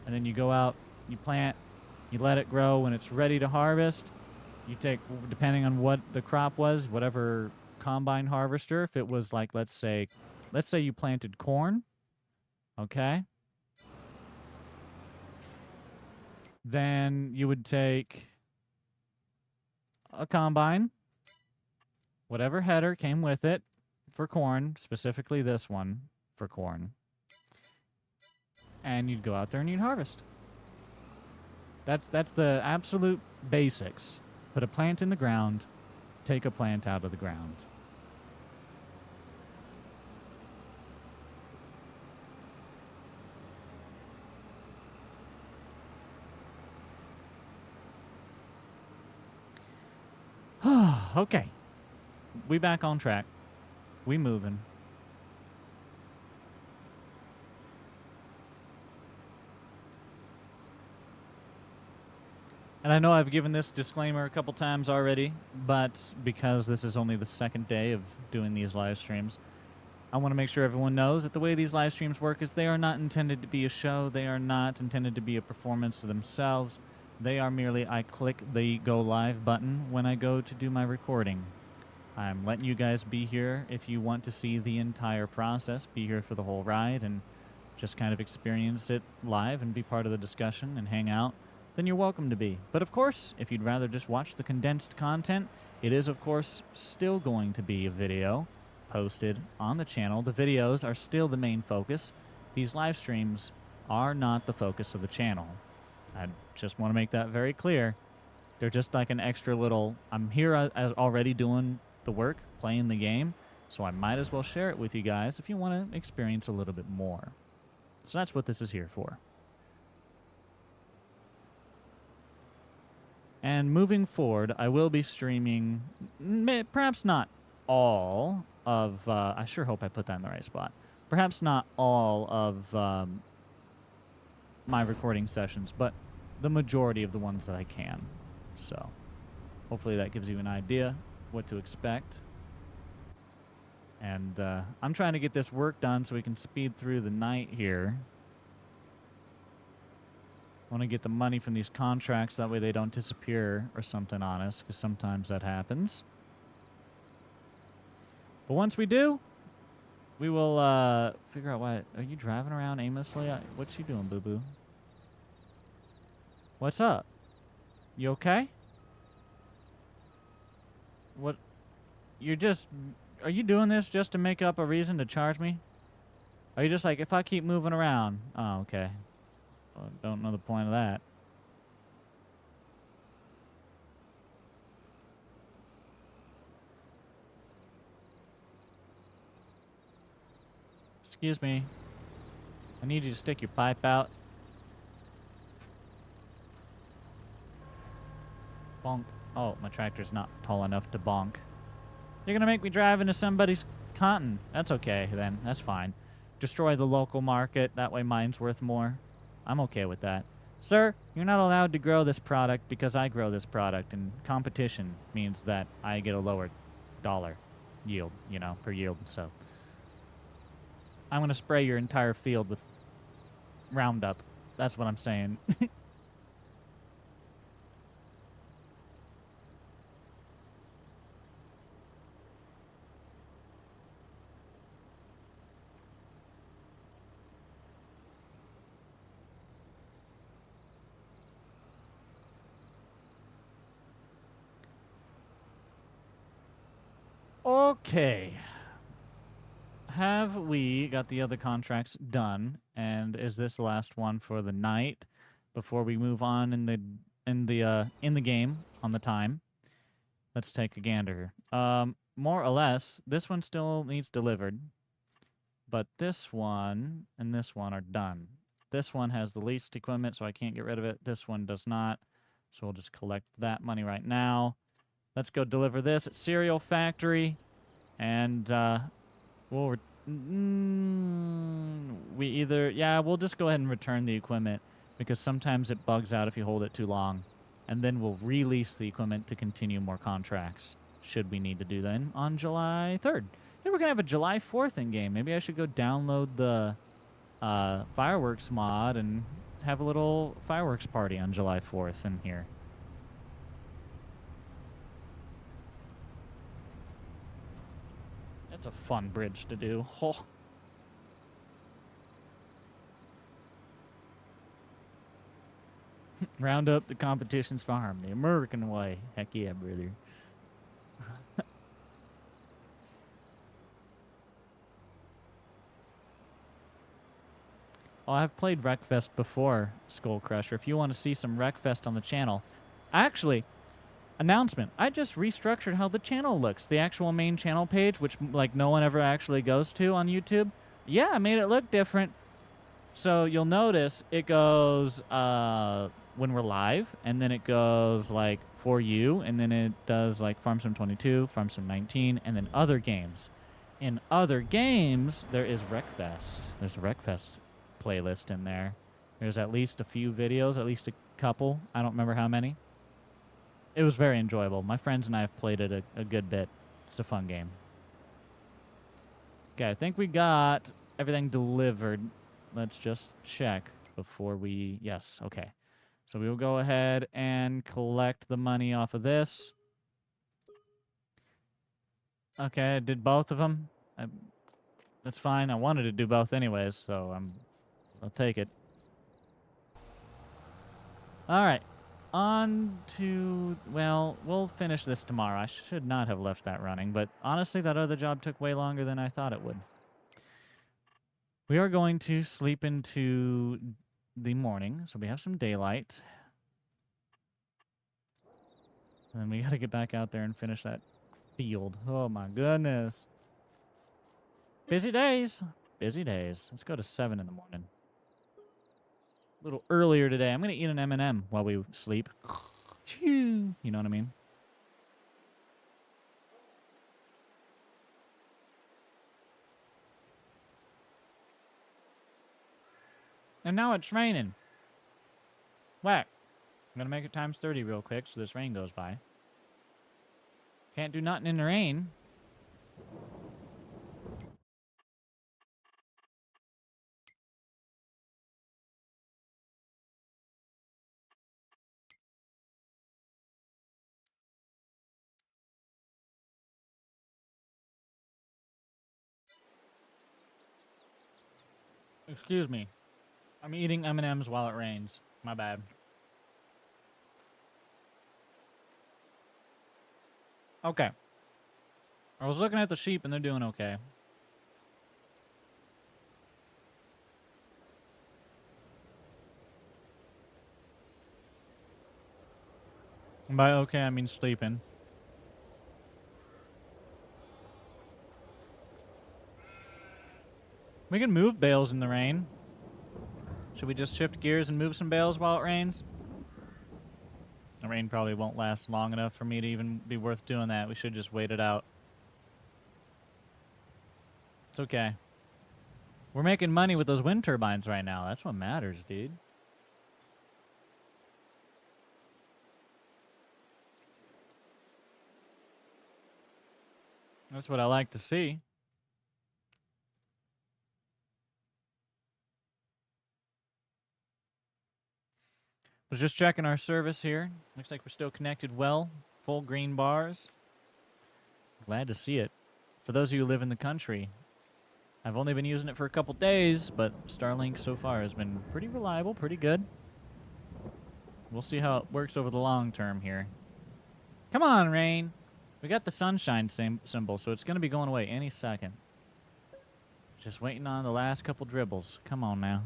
And then you go out, you plant, you let it grow. When it's ready to harvest, you take, depending on what the crop was, whatever combine harvester, if it was like, let's say you planted corn, okay? Then you would take a combine, whatever header came with it for corn, specifically this one for corn, and you'd go out there and you'd harvest. That's the absolute basics. Put a plant in the ground, take a plant out of the ground. Okay. We back on track. We moving. And I know I've given this disclaimer a couple times already, but because this is only the second day of doing these live streams, I want to make sure everyone knows that the way these live streams work is they are not intended to be a show. They are not intended to be a performance to themselves. They are merely, I click the go live button when I go to do my recording. I'm letting you guys be here if you want to see the entire process, be here for the whole ride and just kind of experience it live and be part of the discussion and hang out, then you're welcome to be. But of course, if you'd rather just watch the condensed content, it is of course still going to be a video posted on the channel. The videos are still the main focus. These live streams are not the focus of the channel. I just want to make that very clear. They're just like an extra little, I'm here as already doing the work, playing the game, so I might as well share it with you guys if you want to experience a little bit more. So that's what this is here for. And moving forward, I will be streaming, perhaps not all of, I sure hope I put that in the right spot. Perhaps not all of my recording sessions, but the majority of the ones that I can. So hopefully that gives you an idea what to expect. And I'm trying to get this work done so we can speed through the night here. I want to get the money from these contracts, that way they don't disappear or something on us, because sometimes that happens. But once we do, we will figure out why. Are you driving around aimlessly? What's you doing, boo-boo? What's up? You okay? What? Are you doing this just to make up a reason to charge me? Are you just like, if I keep moving around? Oh, okay. Well, don't know the point of that. Excuse me. I need you to stick your pipe out. Bonk. Oh, my tractor's not tall enough to bonk. You're gonna make me drive into somebody's cotton. That's okay, then. That's fine. destroy the local market. That way mine's worth more. I'm okay with that. Sir, you're not allowed to grow this product because I grow this product, and competition means that I get a lower dollar yield, you know, per yield. So I'm going to spray your entire field with Roundup. That's what I'm saying. Okay. Have we got the other contracts done? And is this the last one for the night before we move on in the game on the time? Let's take a gander. More or less, this one still needs delivered, but this one and this one are done. This one has the least equipment, so I can't get rid of it. This one does not, so we'll just collect that money right now. Let's go deliver this at Cereal Factory, and we'll we'll just go ahead and return the equipment because sometimes it bugs out if you hold it too long, and then we'll release the equipment to continue more contracts should we need to do that on July 3rd. Hey, we're gonna have a July 4th in game. Maybe I should go download the fireworks mod and have a little fireworks party on July 4th in here. That's a fun bridge to do. Oh. Round up the competition's farm the American way. Heck yeah, brother. Oh, I've played Wreckfest before, Skull Crusher. If you want to see some Wreckfest on the channel. Actually, announcement. I just restructured how the channel looks. The actual main channel page, which like no one ever actually goes to on YouTube. Yeah, I made it look different. So you'll notice it goes when we're live, and then it goes like for you, and then it does like Farm Sim 22, Farm Sim 19, and then other games. In other games, there is Wreckfest. There's a Wreckfest playlist in there. There's at least a few videos, at least a couple. I don't remember how many. It was very enjoyable. My friends and I have played it a good bit. It's a fun game. Okay, I think we got everything delivered. Let's just check before we... Yes, okay. So we will go ahead and collect the money off of this. Okay, I did both of them. That's fine. I wanted to do both anyways, so I'll take it. All right. On to... Well, we'll finish this tomorrow. I should not have left that running, but honestly, that other job took way longer than I thought it would. We are going to sleep into the morning, so we have some daylight. And then we got to get back out there and finish that field. Oh, my goodness. Busy days. Busy days. Let's go to 7 in the morning. A little earlier today. I'm going to eat an M&M while we sleep. You know what I mean? And now it's raining. Whack. I'm going to make it times 30 real quick so this rain goes by. Can't do nothing in the rain. Excuse me. I'm eating M&Ms while it rains. My bad. Okay. I was looking at the sheep and they're doing okay. And by okay, I mean sleeping. We can move bales in the rain. Should we just shift gears and move some bales while it rains? The rain probably won't last long enough for me to even be worth doing that. We should just wait it out. It's okay. We're making money with those wind turbines right now. That's what matters, dude. That's what I like to see. Was just checking our service here. Looks like we're still connected well. Full green bars. Glad to see it. For those of you who live in the country, I've only been using it for a couple days, but Starlink so far has been pretty reliable, pretty good. We'll see how it works over the long term here. Come on, rain. We got the sunshine symbol, so it's going to be going away any second. Just waiting on the last couple dribbles. Come on now.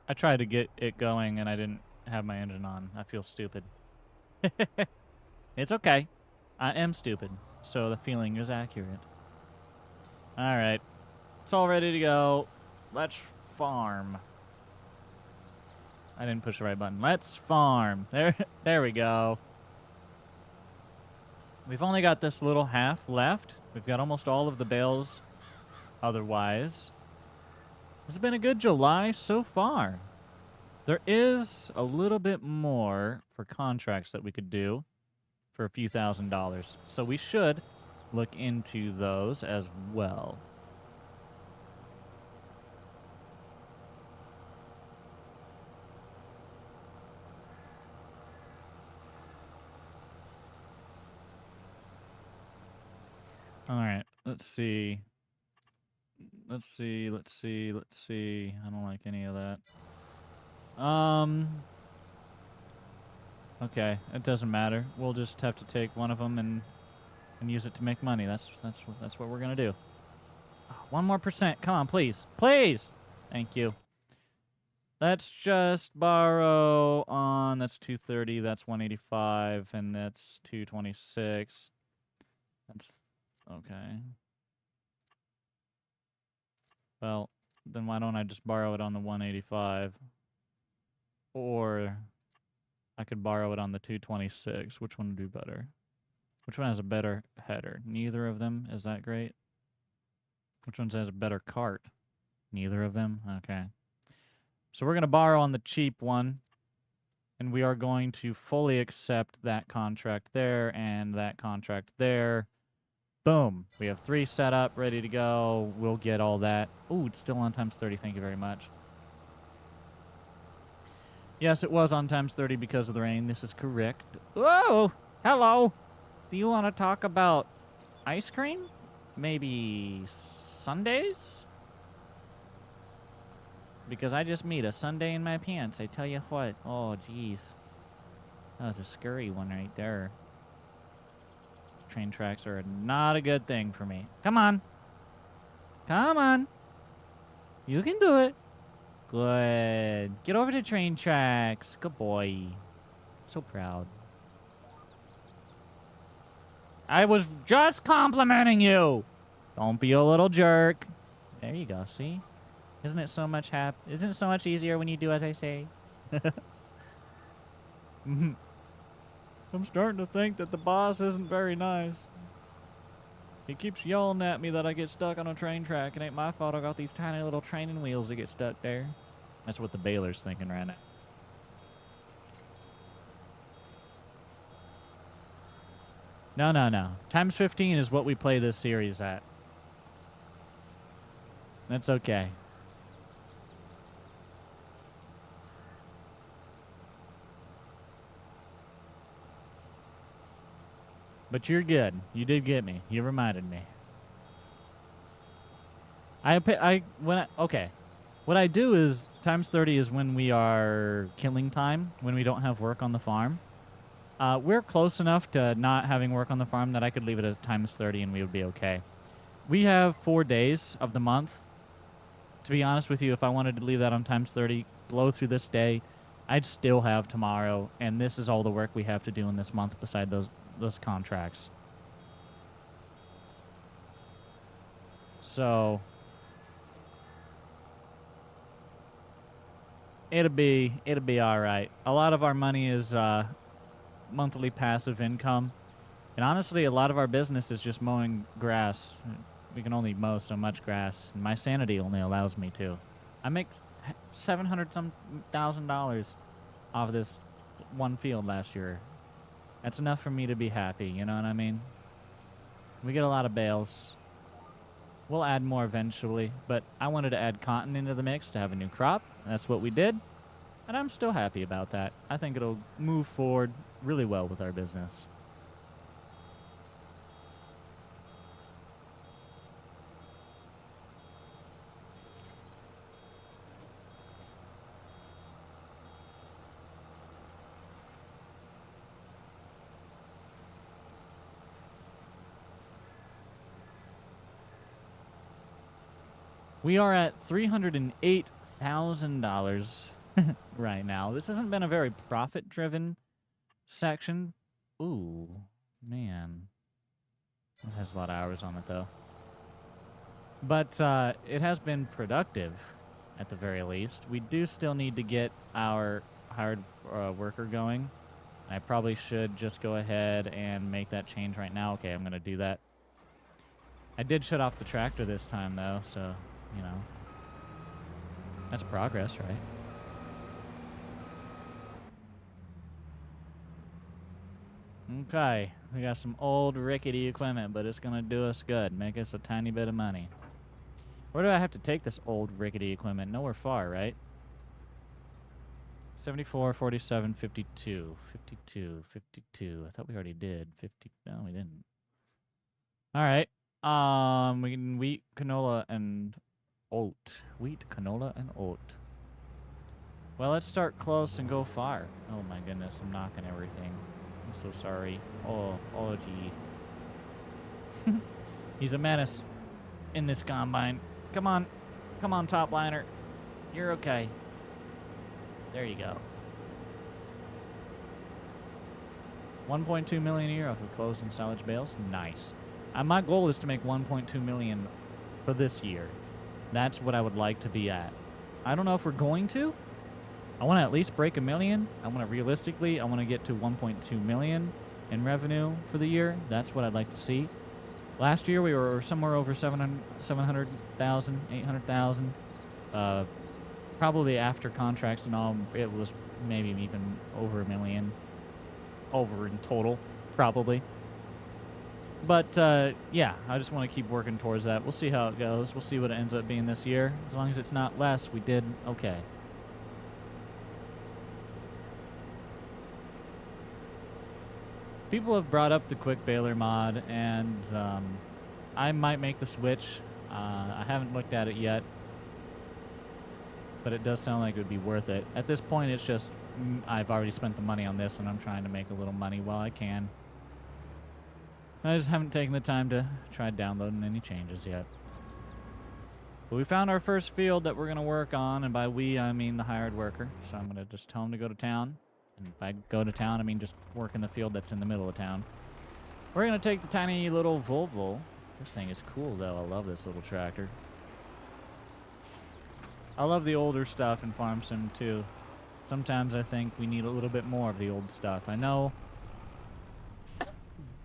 I tried to get it going and I didn't have my engine on. I feel stupid. It's okay. I am stupid, so the feeling is accurate. Alright. It's all ready to go. Let's farm. I didn't push the right button. Let's farm. There we go. We've only got this little half left. We've got almost all of the bales otherwise. This has been a good July so far. There is a little bit more for contracts that we could do for a few $1,000s. So we should look into those as well. All right, let's see. Let's see. I don't like any of that. Okay, it doesn't matter. We'll just have to take one of them and use it to make money. That's what we're gonna do. Oh, 1 more percent. Come on, please. Please! Thank you. Let's just borrow on... That's 230, that's 185, and that's 226. That's... Okay. Well, then why don't I just borrow it on the 185? Or I could borrow it on the 226. Which one would do better? Which one has a better header? Neither of them. Is that great? Which one has a better cart? Neither of them? Okay. So we're going to borrow on the cheap one. And we are going to fully accept that contract there and that contract there. Boom. We have 3 set up, ready to go. We'll get all that. Ooh, it's still on times 30. Thank you very much. Yes, it was on times 30 because of the rain. This is correct. Whoa! Hello! Do you want to talk about ice cream? Maybe Sundays? Because I just made a Sunday in my pants. I tell you what. Oh, jeez. That was a scurry one right there. Train tracks are not a good thing for me. Come on. Come on. You can do it. Good. Get over to train tracks. Good boy. So proud. I was just complimenting you. Don't be a little jerk. There you go. See? Isn't it so much Isn't it so much easier when you do as I say? I'm starting to think that the boss isn't very nice. He keeps yelling at me that I get stuck on a train track. It ain't my fault I got these tiny little training wheels that get stuck there. That's what the baler's thinking right now. No, no, no. Times 15 is what we play this series at. That's okay. But you're good. You did get me. You reminded me. Okay. What I do is times 30 is when we are killing time, when we don't have work on the farm. We're close enough to not having work on the farm that I could leave it as times 30 and we would be okay. We have 4 days of the month. To be honest with you, if I wanted to leave that on times 30, blow through this day, I'd still have tomorrow, and this is all the work we have to do in this month beside those contracts. So it'll be all right. A lot of our money is monthly passive income, and honestly, a lot of our business is just mowing grass. We can only mow so much grass, and my sanity only allows me to. I make $700,000 off this one field last year. That's enough for me to be happy, you know what I mean? We get a lot of bales. We'll add more eventually, but I wanted to add cotton into the mix to have a new crop. And that's what we did, and I'm still happy about that. I think it'll move forward really well with our business. We are at $308,000 right now. This hasn't been a very profit-driven section. Ooh, man. It has a lot of hours on it, though. But it has been productive, at the very least. We do still need to get our hired worker going. I probably should just go ahead and make that change right now. Okay, I'm going to do that. I did shut off the tractor this time, though, so, you know. That's progress, right? Okay, we got some old rickety equipment, but it's going to do us good, make us a tiny bit of money. Where do I have to take this old rickety equipment? Nowhere far, right? 74, 47, 52, 52, 52. I thought we already did 50. No, we didn't. All right. We can wheat, canola, and oat. Wheat, canola, and oat. Well, let's start close and go far. Oh my goodness, I'm knocking everything. I'm so sorry. Oh gee. He's a menace in this combine. Come on, top liner. You're okay. There you go. 1.2 million a year off of closed and silage bales. Nice. My goal is to make 1.2 million for this year. That's what I would like to be at. I don't know if we're going to. I want to at least break $1 million. I want to realistically, I want to get to 1.2 million in revenue for the year. That's what I'd like to see. Last year we were somewhere over 700,000, 800,000. Probably after contracts and all, it was maybe even over $1 million. Over in total, probably. But, yeah, I just want to keep working towards that. We'll see how it goes. We'll see what it ends up being this year. As long as it's not less, we did okay. People have brought up the quick baler mod, and I might make the switch. I haven't looked at it yet, but it does sound like it would be worth it. At this point, it's just I've already spent the money on this, and I'm trying to make a little money while I can. I just haven't taken the time to try downloading any changes yet. But we found our first field that we're going to work on, and by we, I mean the hired worker. So I'm going to just tell him to go to town. And if I go to town, I mean just work in the field that's in the middle of town. We're going to take the tiny little Volvo. This thing is cool, though. I love this little tractor. I love the older stuff in Farm Sim, too. Sometimes I think we need a little bit more of the old stuff. I know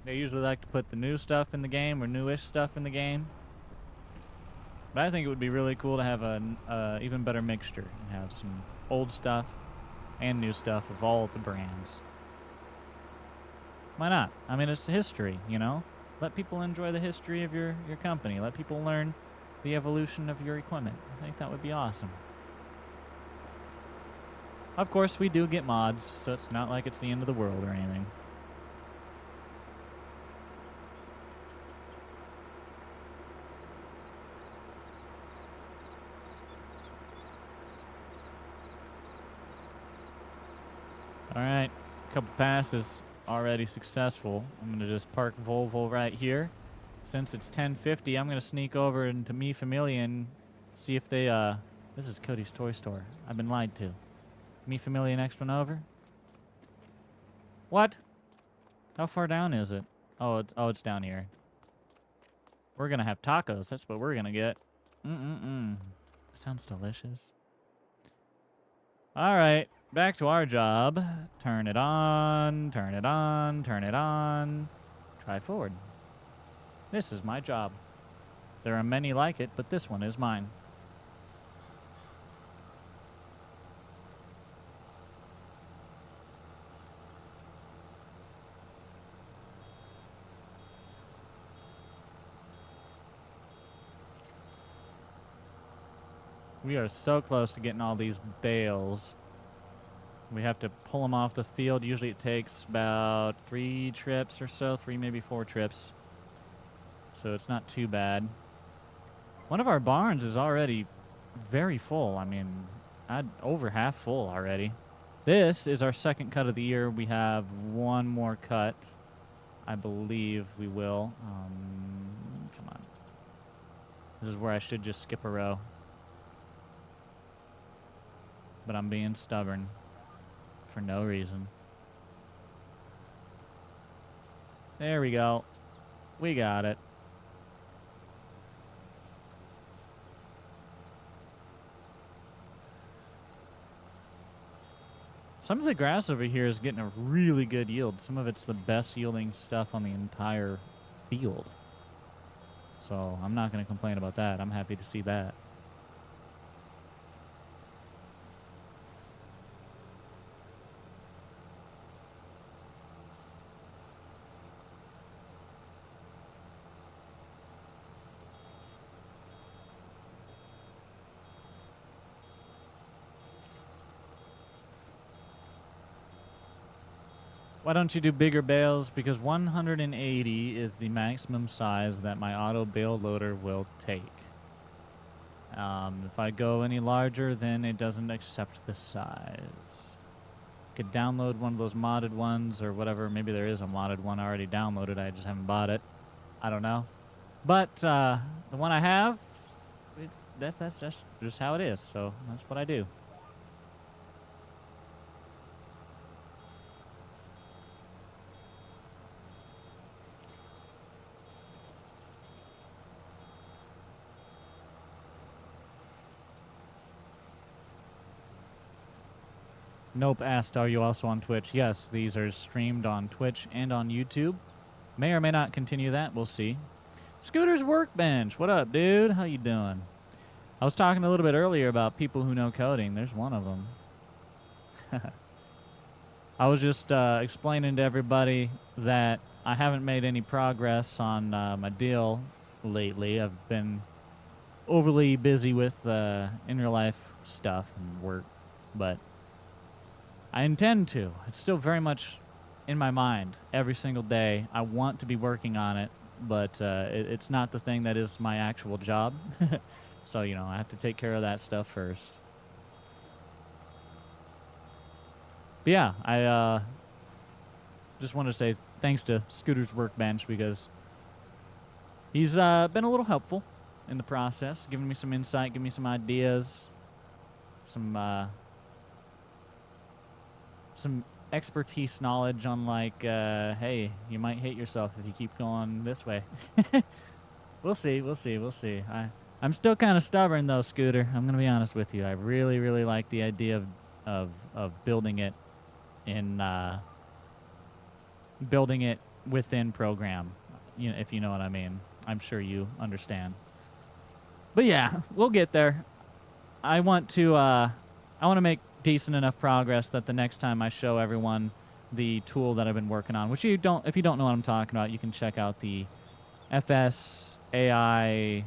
they usually like to put the new stuff in the game or newish stuff in the game. But I think it would be really cool to have an even better mixture and have some old stuff and new stuff of all the brands. Why not? I mean, it's history, you know? Let people enjoy the history of your company. Let people learn the evolution of your equipment. I think that would be awesome. Of course, we do get mods, so it's not like it's the end of the world or anything. Alright, a couple passes already successful. I'm going to just park Volvo right here. Since it's 10:50, I'm going to sneak over into Mi Familia and see if they, this is Cody's Toy Store. I've been lied to. Mi familia next one over? What? How far down is it? Oh, it's down here. We're gonna have tacos. That's what we're gonna get. Sounds delicious. All right, back to our job. Turn it on, turn it on, turn it on. Try forward. This is my job. There are many like it, but this one is mine. We are so close to getting all these bales. We have to pull them off the field. Usually it takes about 3 trips or so, 3, maybe 4 trips. So it's not too bad. One of our barns is already very full. I mean, over half full already. This is our second cut of the year. We have one more cut. I believe we will. Come on. This is where I should just skip a row. But I'm being stubborn for no reason. There we go. We got it. Some of the grass over here is getting a really good yield. Some of it's the best yielding stuff on the entire field. So I'm not going to complain about that. I'm happy to see that. Why don't you do bigger bales? Because 180 is the maximum size that my auto bale loader will take. If I go any larger, then it doesn't accept the size. Could download one of those modded ones or whatever. Maybe there is a modded one already downloaded. I just haven't bought it. I don't know. But the one I have, that's just how it is. So that's what I do. Nope asked, are you also on Twitch? Yes, these are streamed on Twitch and on YouTube. May or may not continue that. We'll see. Scooter's Workbench. What up, dude? How you doing? I was talking a little bit earlier about people who know coding. There's one of them. I was just explaining to everybody that I haven't made any progress on my deal lately. I've been overly busy with in real life stuff and work, but I intend to. It's still very much in my mind every single day. I want to be working on it, but it's not the thing that is my actual job. So, you know, I have to take care of that stuff first. But yeah, I just want to say thanks to Scooter's Workbench because he's been a little helpful in the process, giving me some insight, giving me some ideas, some expertise knowledge on like, hey, you might hate yourself if you keep going this way. We'll see. I'm still kind of stubborn though, Scooter. I'm gonna be honest with you. I really like the idea of building it in building it within program. You know, if you know what I mean. I'm sure you understand. But yeah, we'll get there. I want to make decent enough progress that the next time I show everyone the tool that I've been working on, which if you don't know what I'm talking about, you can check out the FS AI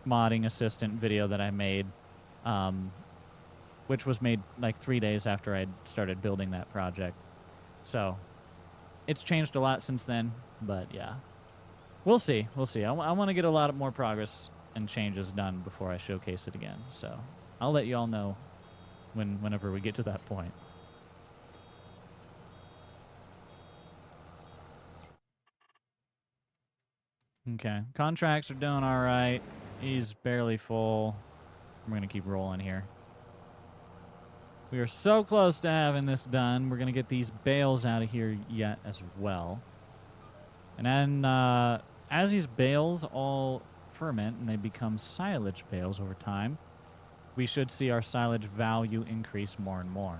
modding assistant video that I made, which was made like 3 days after I started building that project. So it's changed a lot since then, but yeah, we'll see. I want to get a lot more progress and changes done before I showcase it again. So I'll let you all know whenever we get to that point. Okay, contracts are doing all right. He's barely full. I'm gonna keep rolling here. We are so close to having this done. We're going to get these bales out of here yet as well. And then as these bales all ferment and they become silage bales over time, we should see our silage value increase more and more.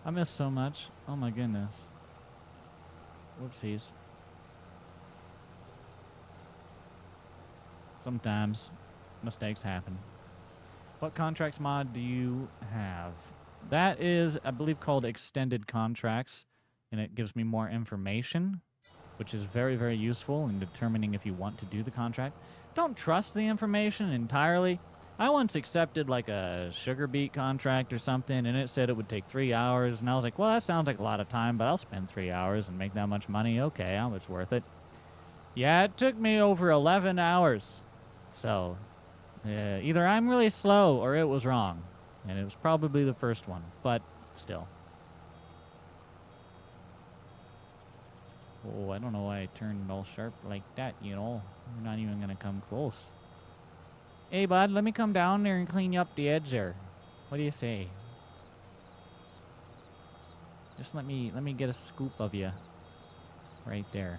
I miss so much. Oh my goodness. Whoopsies. Sometimes mistakes happen. What contracts mod do you have? That is, I believe, called extended contracts, and it gives me more information, which is very, very useful in determining if you want to do the contract. Don't trust the information entirely. I once accepted like a sugar beet contract or something, and it said it would take 3 hours, and I was like, well, that sounds like a lot of time, but I'll spend 3 hours and make that much money. Okay, it's worth it. Yeah, it took me over 11 hours. So, either I'm really slow or it was wrong, and it was probably the first one, but still. Oh, I don't know why I turned all sharp like that, you know. You're not even going to come close. Hey, bud, let me come down there and clean you up the edge there. What do you say? Just let me get a scoop of you. Right there.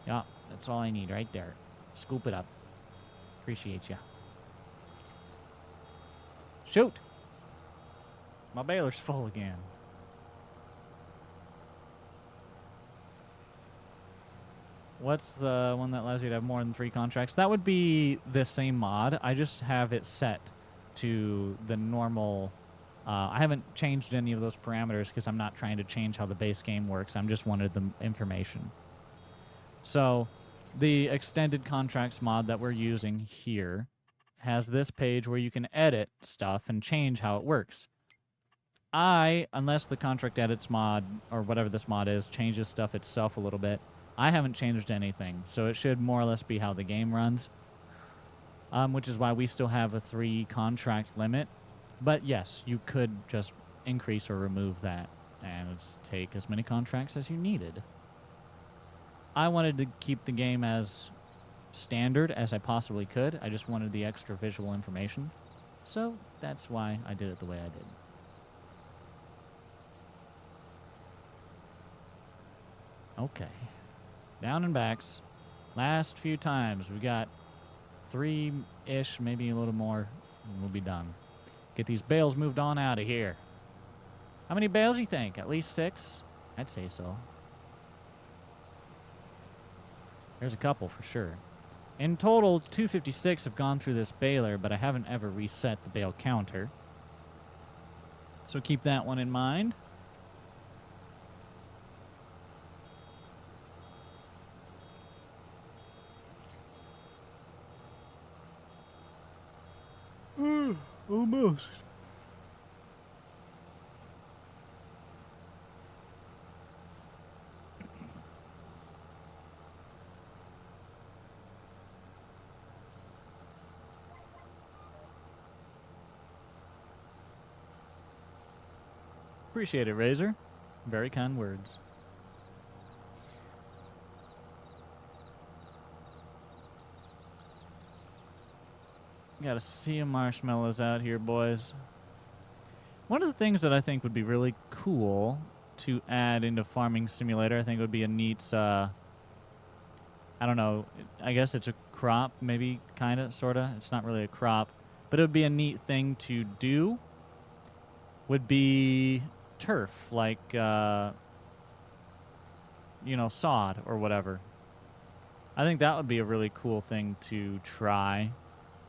Yeah, that's all I need right there. Scoop it up. Appreciate you. Shoot! My baler's full again. What's the one that allows you to have more than 3 contracts? That would be the same mod. I just have it set to the normal. I haven't changed any of those parameters because I'm not trying to change how the base game works. I'm just wanted the information. So the extended contracts mod that we're using here has this page where you can edit stuff and change how it works. Unless the contract edits mod or whatever this mod is, changes stuff itself a little bit, I haven't changed anything, so it should more or less be how the game runs, which is why we still have a 3 contract limit. But yes, you could just increase or remove that and take as many contracts as you needed. I wanted to keep the game as standard as I possibly could. I just wanted the extra visual information, so that's why I did it the way I did. Okay. Down and backs. Last few times. We got 3-ish, maybe a little more, and we'll be done. Get these bales moved on out of here. How many bales do you think? At least 6? I'd say so. There's a couple for sure. In total, 256 have gone through this baler, but I haven't ever reset the bale counter. So keep that one in mind. Almost. Appreciate it, Razor. Very kind words. Got a sea of marshmallows out here, boys. One of the things that I think would be really cool to add into Farming Simulator, I think would be a neat, I don't know, I guess it's a crop, maybe, kind of, sort of. It's not really a crop. But it would be a neat thing to do, would be turf, like, you know, sod or whatever. I think that would be a really cool thing to try.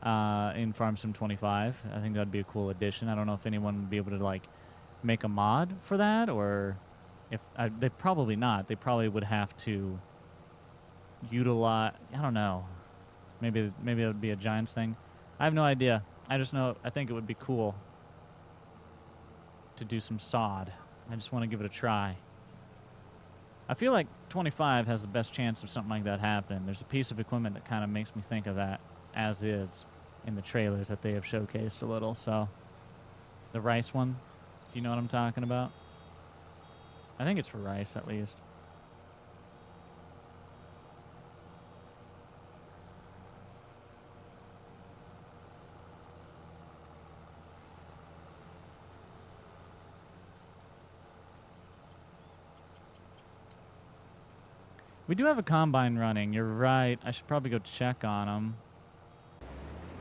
In Farm Sim 25. I think that'd be a cool addition. I don't know if anyone would be able to like make a mod for that, or if they probably not. They probably would have to utilize. I don't know. Maybe it would be a Giants thing. I have no idea. I just know. I think it would be cool to do some sod. I just want to give it a try. I feel like 25 has the best chance of something like that happening. There's a piece of equipment that kind of makes me think of that as is in the trailers that they have showcased a little. So the rice one, if you know what I'm talking about. I think it's for rice at least. We do have a combine running. You're right. I should probably go check on him.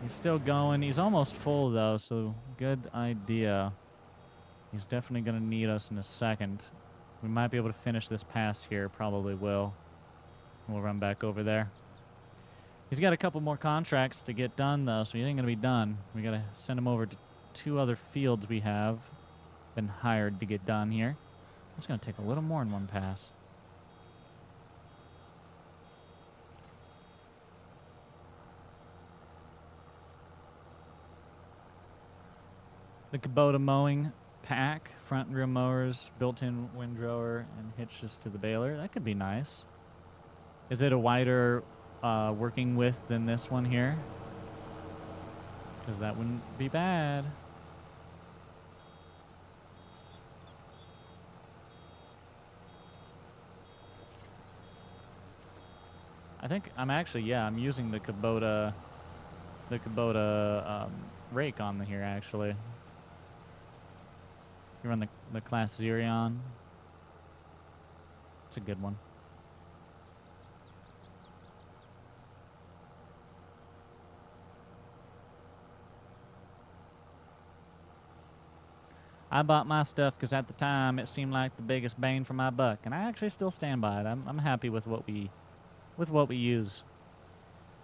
He's still going. He's almost full, though, so good idea. He's definitely going to need us in a second. We might be able to finish this pass here. Probably will. We'll run back over there. He's got a couple more contracts to get done, though, so he ain't going to be done. We got to send him over to 2 other fields we have been hired to get done here. It's going to take a little more in one pass. The Kubota mowing pack, front and rear mowers, built-in windrower, and hitches to the baler. That could be nice. Is it a wider working width than this one here? Because that wouldn't be bad. I think I'm actually, yeah, I'm using the Kubota rake on the here, actually. You run the Class Xerion. It's a good one. I bought my stuff because at the time it seemed like the biggest bang for my buck, and I actually still stand by it. I'm happy with what we use.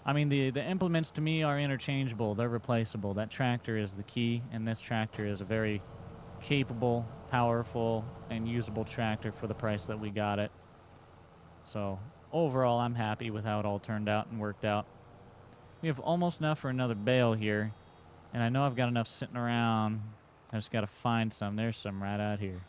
I mean, the implements to me are interchangeable. They're replaceable. That tractor is the key, and this tractor is a very capable, powerful, and usable tractor for the price that we got it. So overall, I'm happy with how it all turned out and worked out. We have almost enough for another bale here, and I know I've got enough sitting around. I just got to find some. There's some right out here.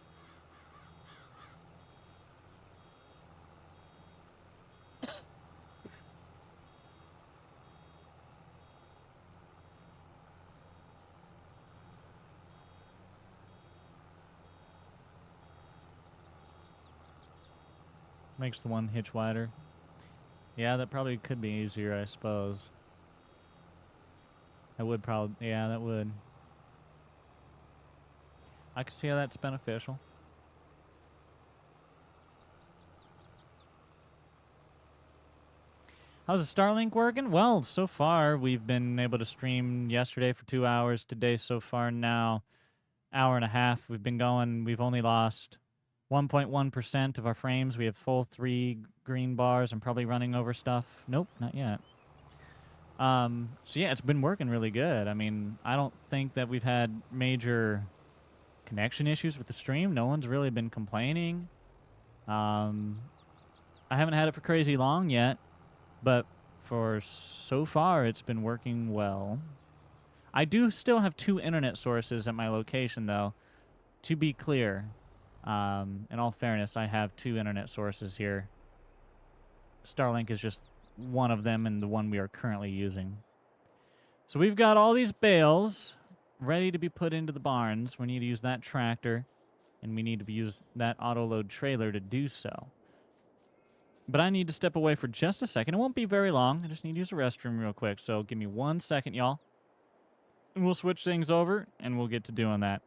Makes the one hitch wider. Yeah, that probably could be easier, I suppose. That would probably, yeah, that would. I can see how that's beneficial. How's the Starlink working? Well, so far we've been able to stream yesterday for 2 hours. Today so far now, hour and a half. We've been going, we've only lost 1.1% of our frames. We have full 3 green bars. I'm probably running over stuff. Nope, not yet. So yeah, it's been working really good. I mean, I don't think that we've had major connection issues with the stream. No one's really been complaining. I haven't had it for crazy long yet, but for so far it's been working well. I do still have 2 internet sources at my location, though. To be clear, in all fairness, I have 2 internet sources here. Starlink is just one of them and the one we are currently using. So we've got all these bales ready to be put into the barns. We need to use that tractor, and we need to use that auto-load trailer to do so. But I need to step away for just a second. It won't be very long. I just need to use the restroom real quick. So give me 1 second, y'all. And we'll switch things over, and we'll get to doing that.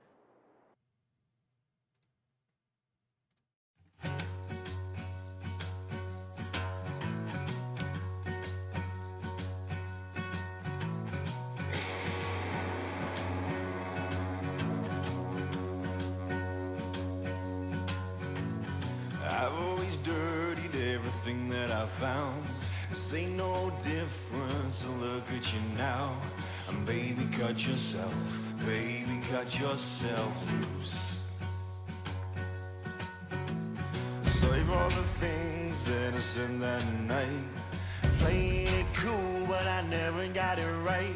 I've always dirtied everything that I found. This ain't no difference, so look at you now. And baby, cut yourself loose. Save all the things that I said that night. Playing it cool, but I never got it right.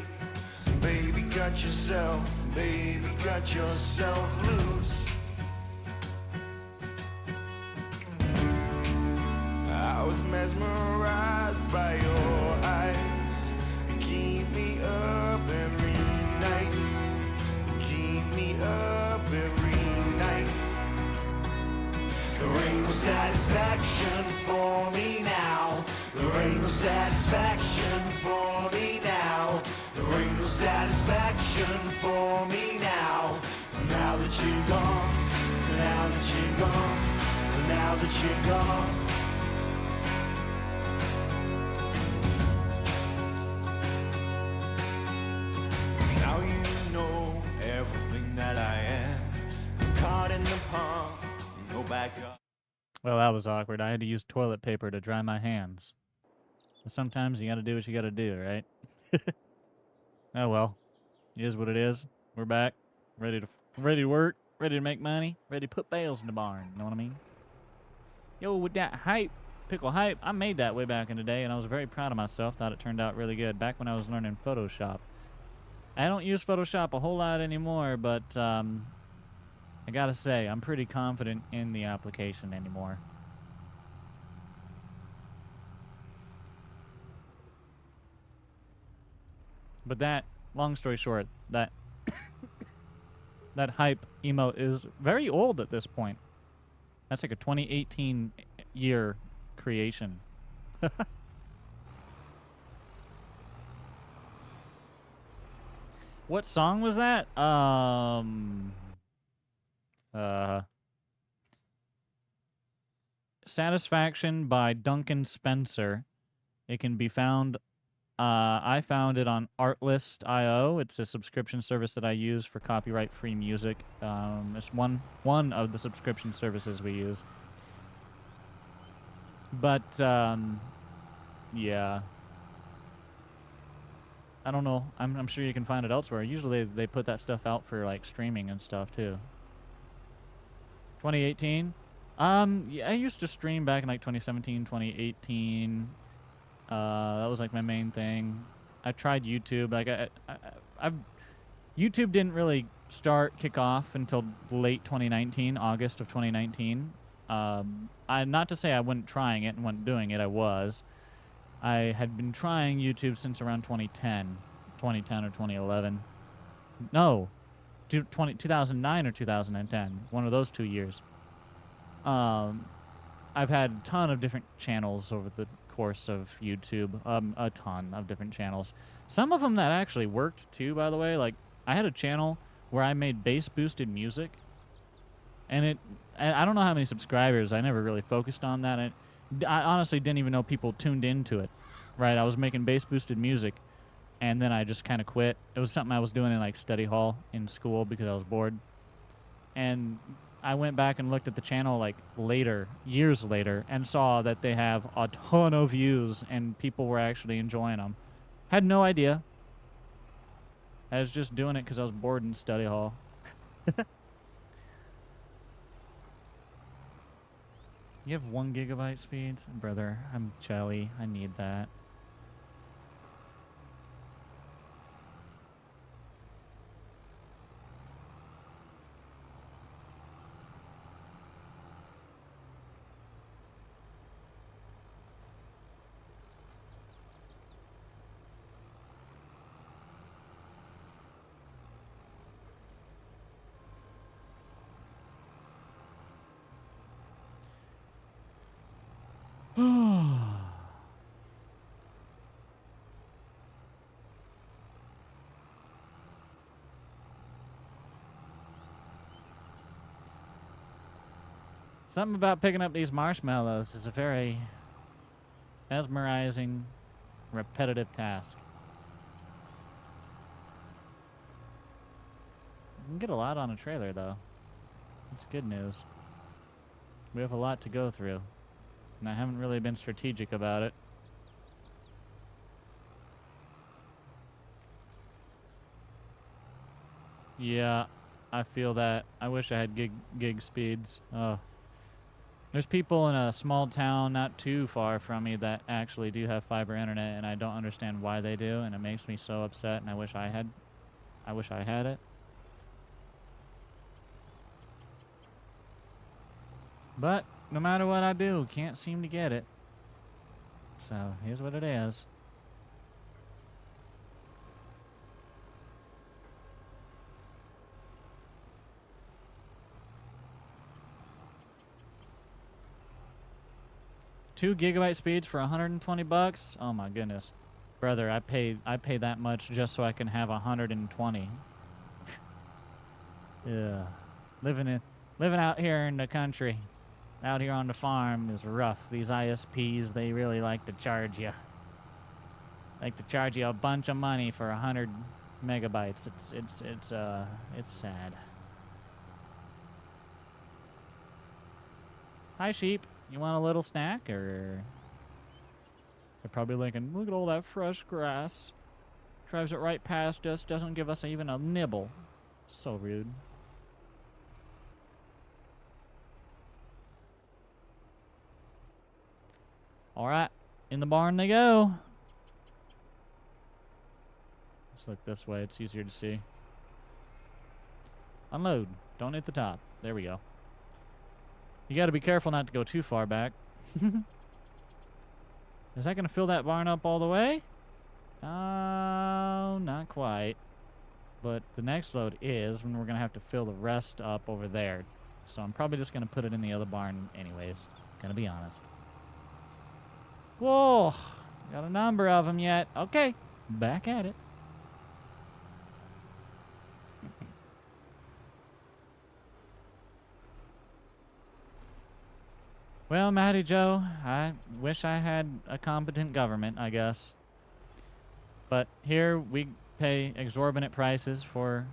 Baby, cut yourself loose. satisfaction for me now. There ain't no satisfaction for me now. There ain't no satisfaction for me now. Now that you're gone, now that you're gone, now that you're gone. Now you know everything that I am. Caught in the pond, no backup. Well, that was awkward. I had to use toilet paper to dry my hands. But sometimes you gotta do what you gotta do, right? Oh well. It is what it is. We're back. Ready to work, ready to make money, ready to put bales in the barn, you know what I mean? Yo, with that hype, pickle hype, I made that way back in the day and I was very proud of myself. Thought it turned out really good back when I was learning Photoshop. I don't use Photoshop a whole lot anymore, but I gotta say, I'm pretty confident in the application anymore. But that, long story short, that that hype emote is very old at this point. That's like a 2018 year creation. What song was that? Satisfaction by Duncan Spencer. It can be found. I found it on Artlist.io. It's a subscription service that I use for copyright-free music. It's one of the subscription services we use. But yeah, I don't know. I'm sure you can find it elsewhere. Usually they put that stuff out for like streaming and stuff too. 2018. Yeah, I used to stream back in like 2017, 2018. That was like my main thing. I tried YouTube. Like I've YouTube didn't really kick off until late 2019, August of 2019. Not to say I wasn't trying it and wasn't doing it. I was. I had been trying YouTube since around 2010 or 2011. No, 2009 or 2010. One of those 2 years. I've had a ton of different channels over the course of YouTube. A ton of different channels. Some of them that actually worked too, by the way. Like, I had a channel where I made bass boosted music. And I don't know how many subscribers. I never really focused on that. I honestly didn't even know people tuned into it. Right? I was making bass boosted music. And then I just kind of quit. It was something I was doing in like study hall in school because I was bored. And I went back and looked at the channel like later, years later, and saw that they have a ton of views and people were actually enjoying them. Had no idea. I was just doing it because I was bored in study hall. You have 1 gigabyte speeds? Brother, I'm jelly. I need that. Something about picking up these marshmallows is a very mesmerizing, repetitive task. You can get a lot on a trailer, though. That's good news. We have a lot to go through, and I haven't really been strategic about it. Yeah, I feel that. I wish I had gig speeds. Oh. There's people in a small town not too far from me that actually do have fiber internet, and I don't understand why they do, and it makes me so upset, and I wish I had it. But no matter what I do, can't seem to get it. So here's what it is. 2 gigabyte speeds for 120 bucks. Oh my goodness, brother, I pay that much just so I can have 120. Yeah, living out here in the country, out here on the farm is rough. These ISPs, they really like to charge you. Like to charge you a bunch of money for 100 megabytes. It's sad. Hi, sheep. You want a little snack, or? They're probably thinking, look at all that fresh grass. Drives it right past us, doesn't give us even a nibble. So rude. All right, in the barn they go. Let's look this way. It's easier to see. Unload. Don't hit the top. There we go. You got to be careful not to go too far back. Is that going to fill that barn up all the way? Not quite. But the next load is when we're going to have to fill the rest up over there. So I'm probably just going to put it in the other barn anyways. Gonna be honest. Whoa! Got a number of them yet. Okay. Back at it. Well, Matty Joe, I wish I had a competent government, I guess. But here we pay exorbitant prices for,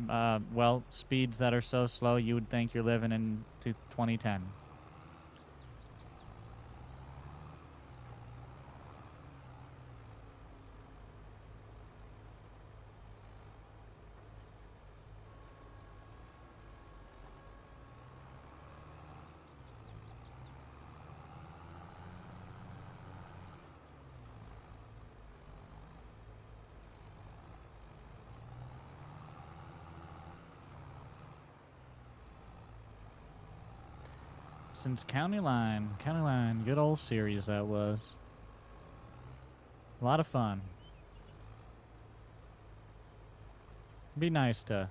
well, speeds that are so slow you would think you're living in 2010. Since County Line, good old series that was. A lot of fun. Be nice to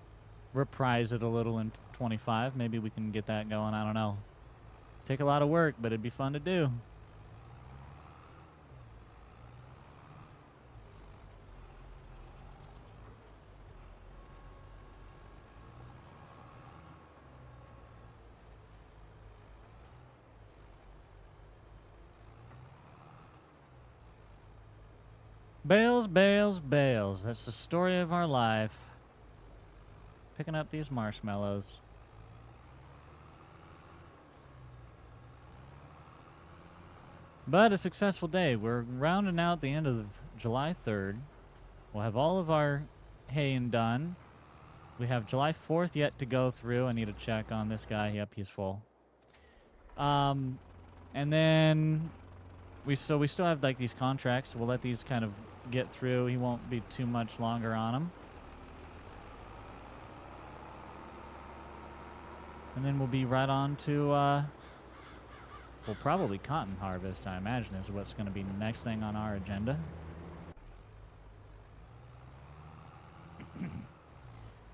reprise it a little in 25. Maybe we can get that going, I don't know. Take a lot of work, but it'd be fun to do. Bales, bales, bales. That's the story of our life. Picking up these marshmallows. But a successful day. We're rounding out the end of July 3rd. We'll have all of our haying done. We have July 4th yet to go through. I need to check on this guy. Yep, he's full. And then we still have like these contracts. So we'll let these kind of get through. He won't be too much longer on them. And then we'll be right on to, well, probably cotton harvest, I imagine, is what's going to be the next thing on our agenda.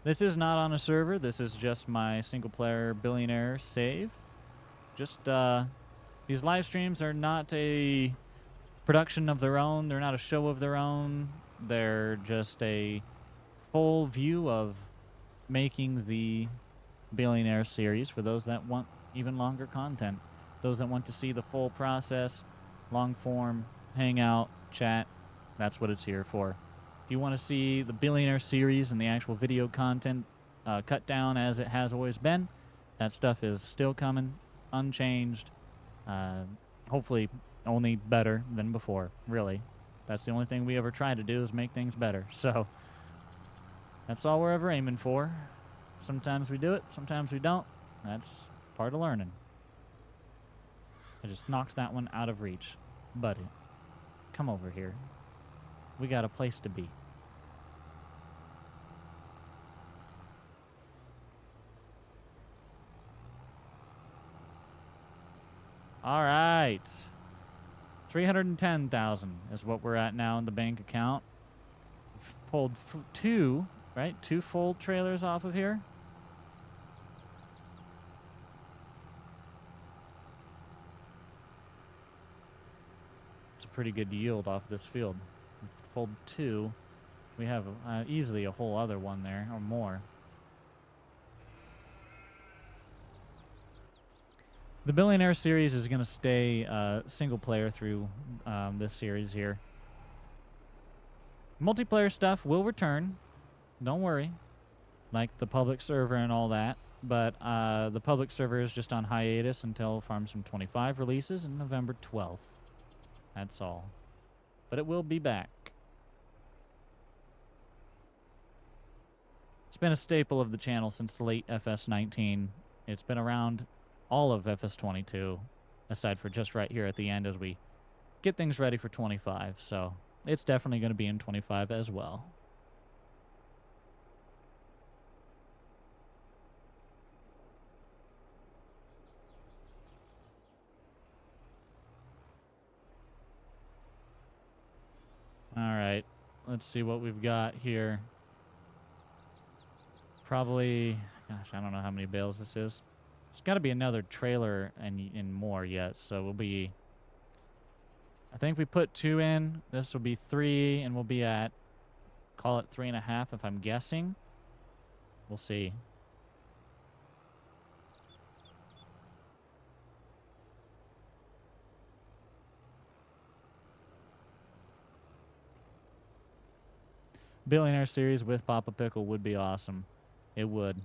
This is not on a server. This is just my single-player billionaire save. Just, these live streams are not a production of their own. They're not a show of their own. They're just a full view of making the billionaire series for those that want even longer content. Those that want to see the full process, long form, hangout, chat, that's what it's here for. If you want to see the billionaire series and the actual video content cut down as it has always been, that stuff is still coming, unchanged. Hopefully only better than before, really. That's the only thing we ever try to do is make things better. So that's all we're ever aiming for. Sometimes we do it, sometimes we don't. That's part of learning. I just knocked that one out of reach. Buddy, come over here. We got a place to be. All right. 310,000 is what we're at now in the bank account. Pulled two, right? 2 full trailers off of here. It's a pretty good yield off this field. We've pulled 2. We have easily a whole other one there, or more. The Billionaire series is going to stay single player through this series here. Multiplayer stuff will return. Don't worry. Like the public server and all that. But the public server is just on hiatus until Farm Sim 25 releases on November 12th. That's all. But it will be back. It's been a staple of the channel since late FS19. It's been around all of FS22, aside for just right here at the end as we get things ready for 25. So it's definitely going to be in 25 as well. All right, let's see what we've got here. Probably, gosh, I don't know how many bales this is. It's got to be another trailer and more yet, so we'll be... I think we put 2 in. This will be 3, and we'll be at, call it 3.5 if I'm guessing. We'll see. Billionaire series with Papa Pickle would be awesome. It would.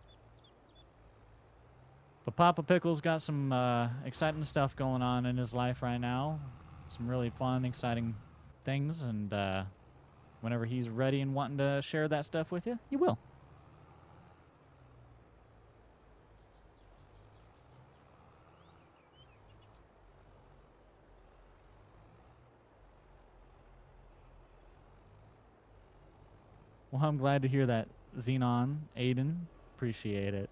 But Papa Pickle's got some exciting stuff going on in his life right now. Some really fun, exciting things. And whenever he's ready and wanting to share that stuff with you, he will. Well, I'm glad to hear that, Xenon, Aiden. Appreciate it.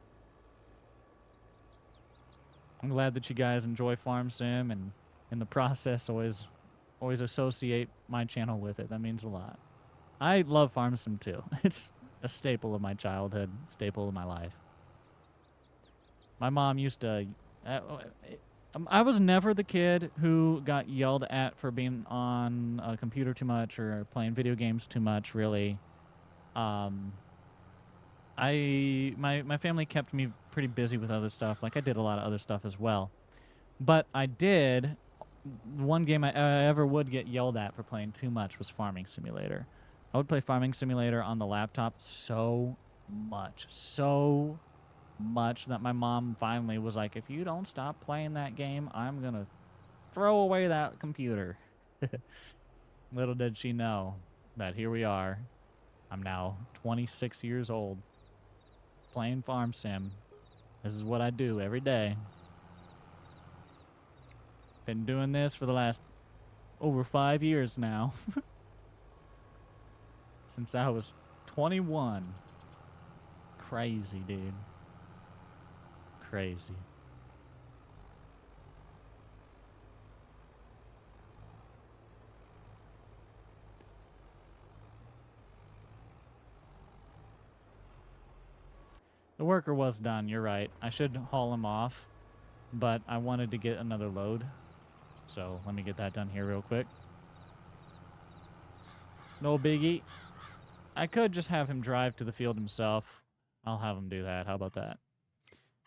I'm glad that you guys enjoy Farm Sim and in the process always associate my channel with it. That means a lot. I love Farm Sim too. It's a staple of my childhood, staple of my life. My mom used to... I was never the kid who got yelled at for being on a computer too much or playing video games too much, really. My family kept me pretty busy with other stuff. Like, I did a lot of other stuff as well. But I did... One game I ever would get yelled at for playing too much was Farming Simulator. I would play Farming Simulator on the laptop so much that my mom finally was like, if you don't stop playing that game, I'm going to throw away that computer. Little did she know that here we are. I'm now 26 years old playing Farm Sim. This is what I do every day. Been doing this for the last over 5 years now. Since I was 21. Crazy, dude. Crazy. The worker was done, you're right. I should haul him off, but I wanted to get another load. So let me get that done here real quick. No biggie. I could just have him drive to the field himself. I'll have him do that. How about that?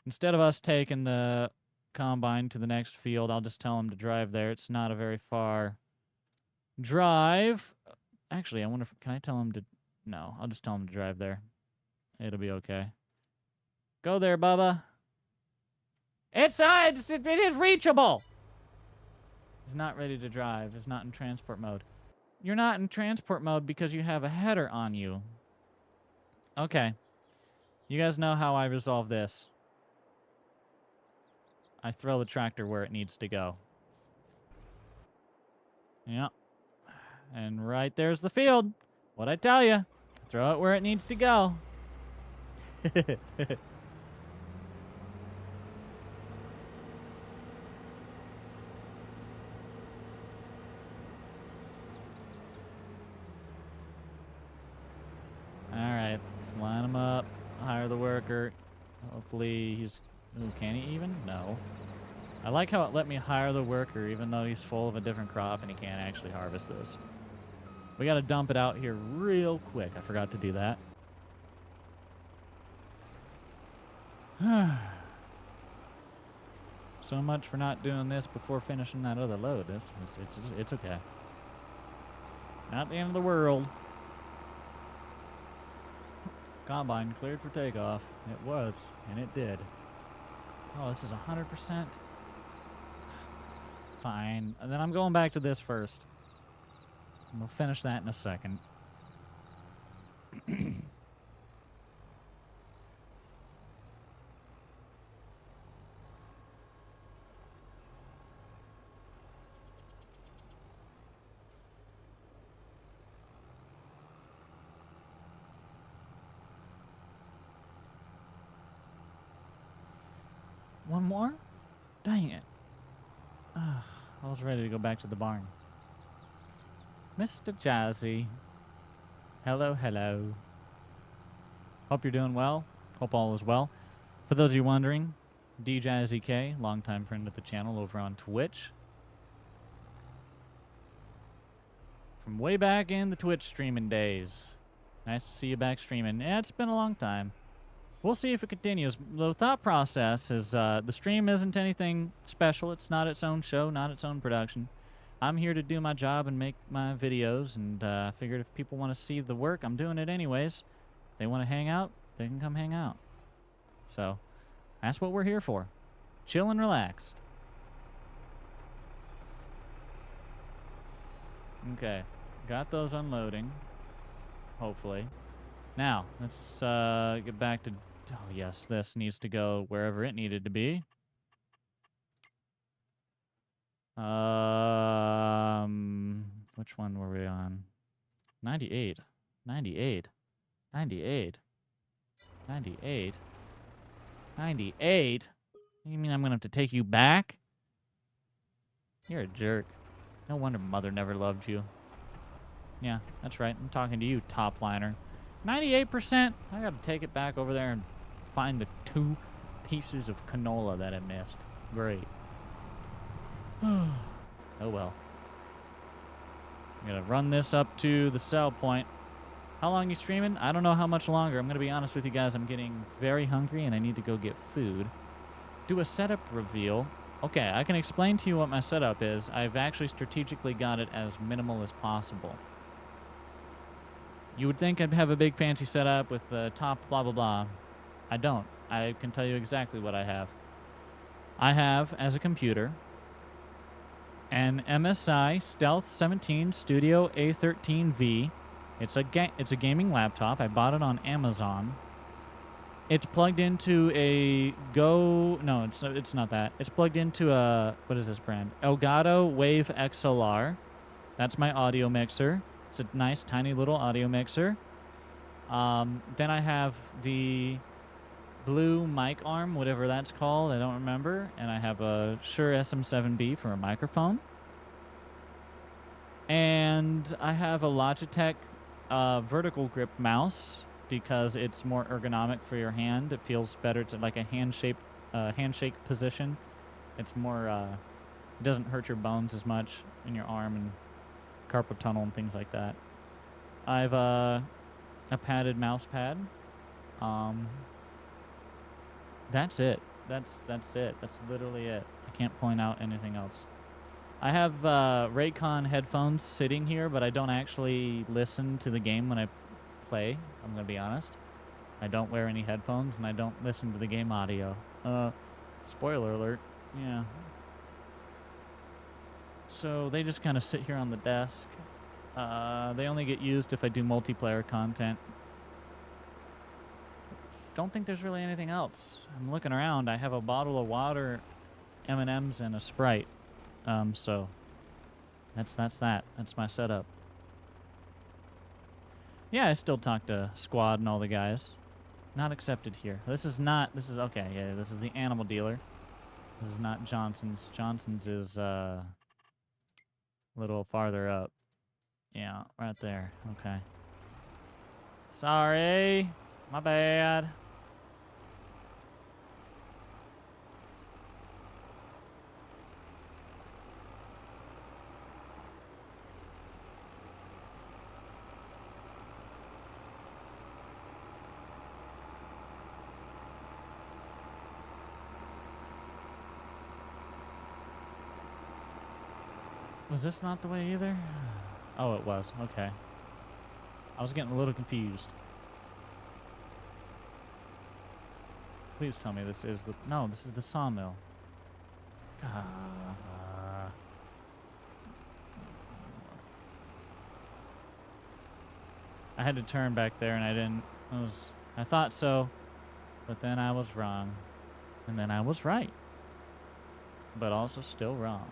Instead of us taking the combine to the next field, I'll just tell him to drive there. It's not a very far drive. Actually, I wonder if... Can I tell him to... No, I'll just tell him to drive there. It'll be okay. Go there, Bubba. It is reachable. He's not ready to drive. He's not in transport mode. You're not in transport mode because you have a header on you. Okay. You guys know how I resolve this. I throw the tractor where it needs to go. Yep. And right there's the field. What'd I tell you? Throw it where it needs to go. Alright, let's line him up. Hire the worker. Hopefully he's... Ooh, can he even? No. I like how it let me hire the worker even though he's full of a different crop and he can't actually harvest this. We got to dump it out here real quick. I forgot to do that. So much for not doing this before finishing that other load. It's okay. Not the end of the world. Combine cleared for takeoff. It was, and it did. Oh, this is 100%. Fine. And then I'm going back to this first. And we'll finish that in a second. One more? Dang it. Ugh, I was ready to go back to the barn. Mr. Jazzy. Hello, hello. Hope you're doing well. Hope all is well. For those of you wondering, DJazzyK, longtime friend of the channel over on Twitch. From way back in the Twitch streaming days. Nice to see you back streaming. Yeah, it's been a long time. We'll see if it continues. The thought process is the stream isn't anything special. It's not its own show, not its own production. I'm here to do my job and make my videos, and I figured if people want to see the work, I'm doing it anyways. If they want to hang out, they can come hang out. So, that's what we're here for. Chill and relaxed. Okay, got those unloading, hopefully. Now, let's get back to... Oh, yes, this needs to go wherever it needed to be. Which one were we on? 98. 98. 98. 98. 98? You mean I'm going to have to take you back? You're a jerk. No wonder Mother never loved you. Yeah, that's right. I'm talking to you, top liner. 98%? I got to take it back over there and find the 2 pieces of canola that I missed. Great. Oh well. I'm going to run this up to the sell point. How long you streaming? I don't know how much longer. I'm going to be honest with you guys. I'm getting very hungry and I need to go get food. Do a setup reveal. Okay, I can explain to you what my setup is. I've actually strategically got it as minimal as possible. You would think I'd have a big fancy setup with the top blah blah blah. I don't. I can tell you exactly what I have. I have, as a computer, an MSI Stealth 17 Studio A13V. It's a gaming laptop. I bought it on Amazon. It's plugged into a No, it's not that. It's plugged into a... What is this brand? Elgato Wave XLR. That's my audio mixer. It's a nice, tiny little audio mixer. Then I have the blue mic arm, whatever that's called. I don't remember. And I have a Shure SM7B for a microphone. And I have a Logitech vertical grip mouse because it's more ergonomic for your hand. It feels better. It's like a handshake position. It's more... it doesn't hurt your bones as much in your arm and carpal tunnel and things like that. I have a padded mouse pad. That's it. That's it. That's literally it. I can't point out anything else. I have Raycon headphones sitting here, but I don't actually listen to the game when I play. I'm gonna be honest. I don't wear any headphones and I don't listen to the game audio. Spoiler alert. Yeah. So they just kind of sit here on the desk. They only get used if I do multiplayer content. Don't think there's really anything else. I'm looking around. I have a bottle of water, M&Ms, and a Sprite. So that's that. That's my setup. Yeah, I still talk to Squad and all the guys. Not accepted here. This is okay, yeah, this is the animal dealer. This is not Johnson's. Johnson's is, a little farther up. Yeah, right there. Okay. Sorry. My bad. Was this not the way either? Oh, it was. Okay. I was getting a little confused. Please tell me this is the... No, this is the sawmill. I had to turn back there and I didn't. I thought so, but then I was wrong. And then I was right. But also still wrong.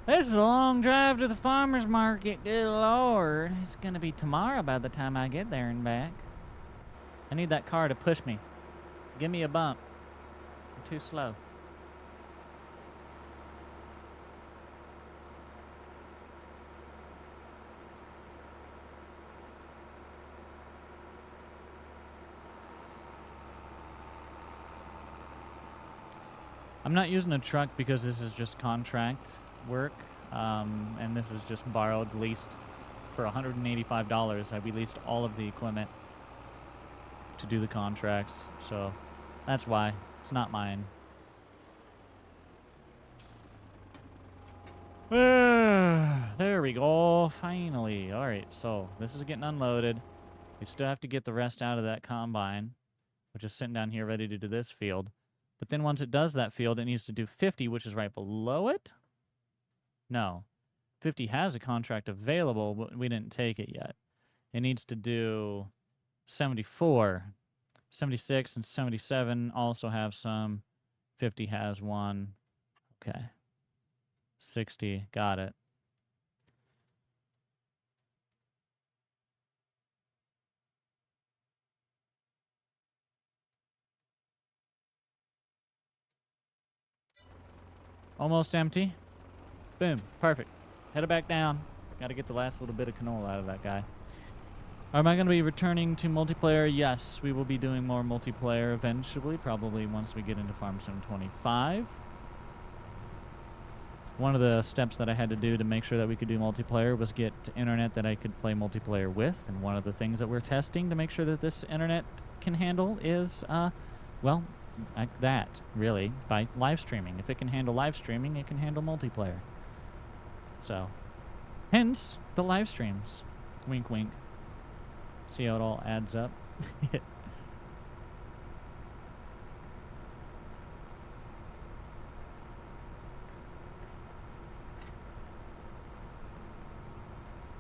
This is a long drive to the farmer's market. Good Lord. It's gonna be tomorrow by the time I get there and back. I need that car to push me. Give me a bump. I'm too slow. I'm not using a truck because this is just contract work, and this is just borrowed, leased for $185. We leased all of the equipment to do the contracts, so that's why it's not mine. There we go, finally. All right, so this is getting unloaded. We still have to get the rest out of that combine, which is sitting down here ready to do this field. But then once it does that field, it needs to do 50, which is right below it. No, 50 has a contract available, but we didn't take it yet. It needs to do 74. 76 and 77 also have some. 50 has one. Okay. 60, got it. Almost empty. Boom, perfect. Head it back down. Got to get the last little bit of canola out of that guy. Am I going to be returning to multiplayer? Yes, we will be doing more multiplayer eventually, probably once we get into Farm Sim 25. One of the steps that I had to do to make sure that we could do multiplayer was get internet that I could play multiplayer with. And one of the things that we're testing to make sure that this internet can handle is, well, like that, really, by live streaming. If it can handle live streaming, it can handle multiplayer. So, hence the live streams. Wink, wink. See how it all adds up?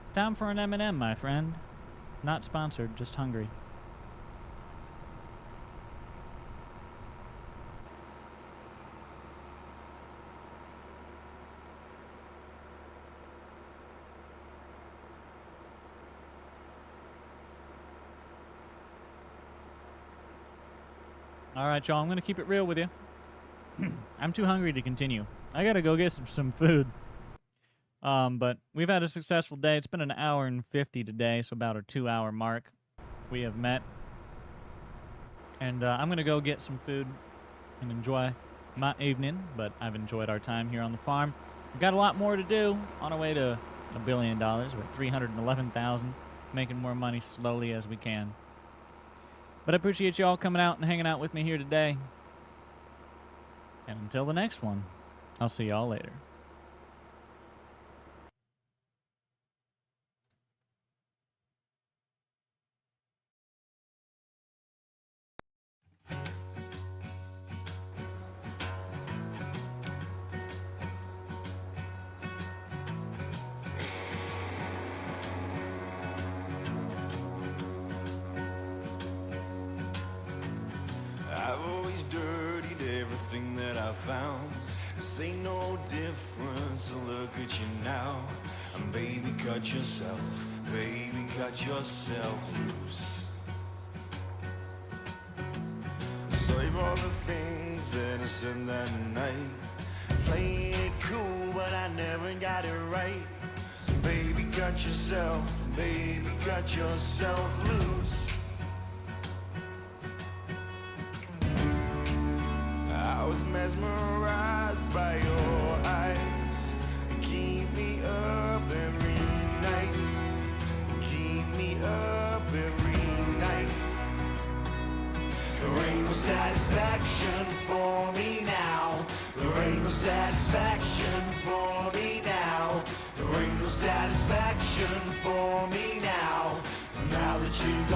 It's time for an M&M, my friend. Not sponsored, just hungry. All right, y'all, I'm going to keep it real with you. I'm too hungry to continue. I got to go get some food. But we've had a successful day. It's been an hour and 50 today, so about a 2-hour mark we have met. And I'm going to go get some food and enjoy my evening, but I've enjoyed our time here on the farm. We've got a lot more to do on our way to $1 billion. We're at 311,000, making more money slowly as we can. But I appreciate y'all coming out and hanging out with me here today. And until the next one, I'll see y'all later. I've always dirtied everything that I found. This ain't no difference, so look at you now. And baby, cut yourself loose. Save all the things that I said that night. Playing it cool, but I never got it right. Baby, cut yourself loose. I was mesmerized by your eyes. satisfaction for me now. There ain't no satisfaction for me now. There ain't no satisfaction for me now. Now that you've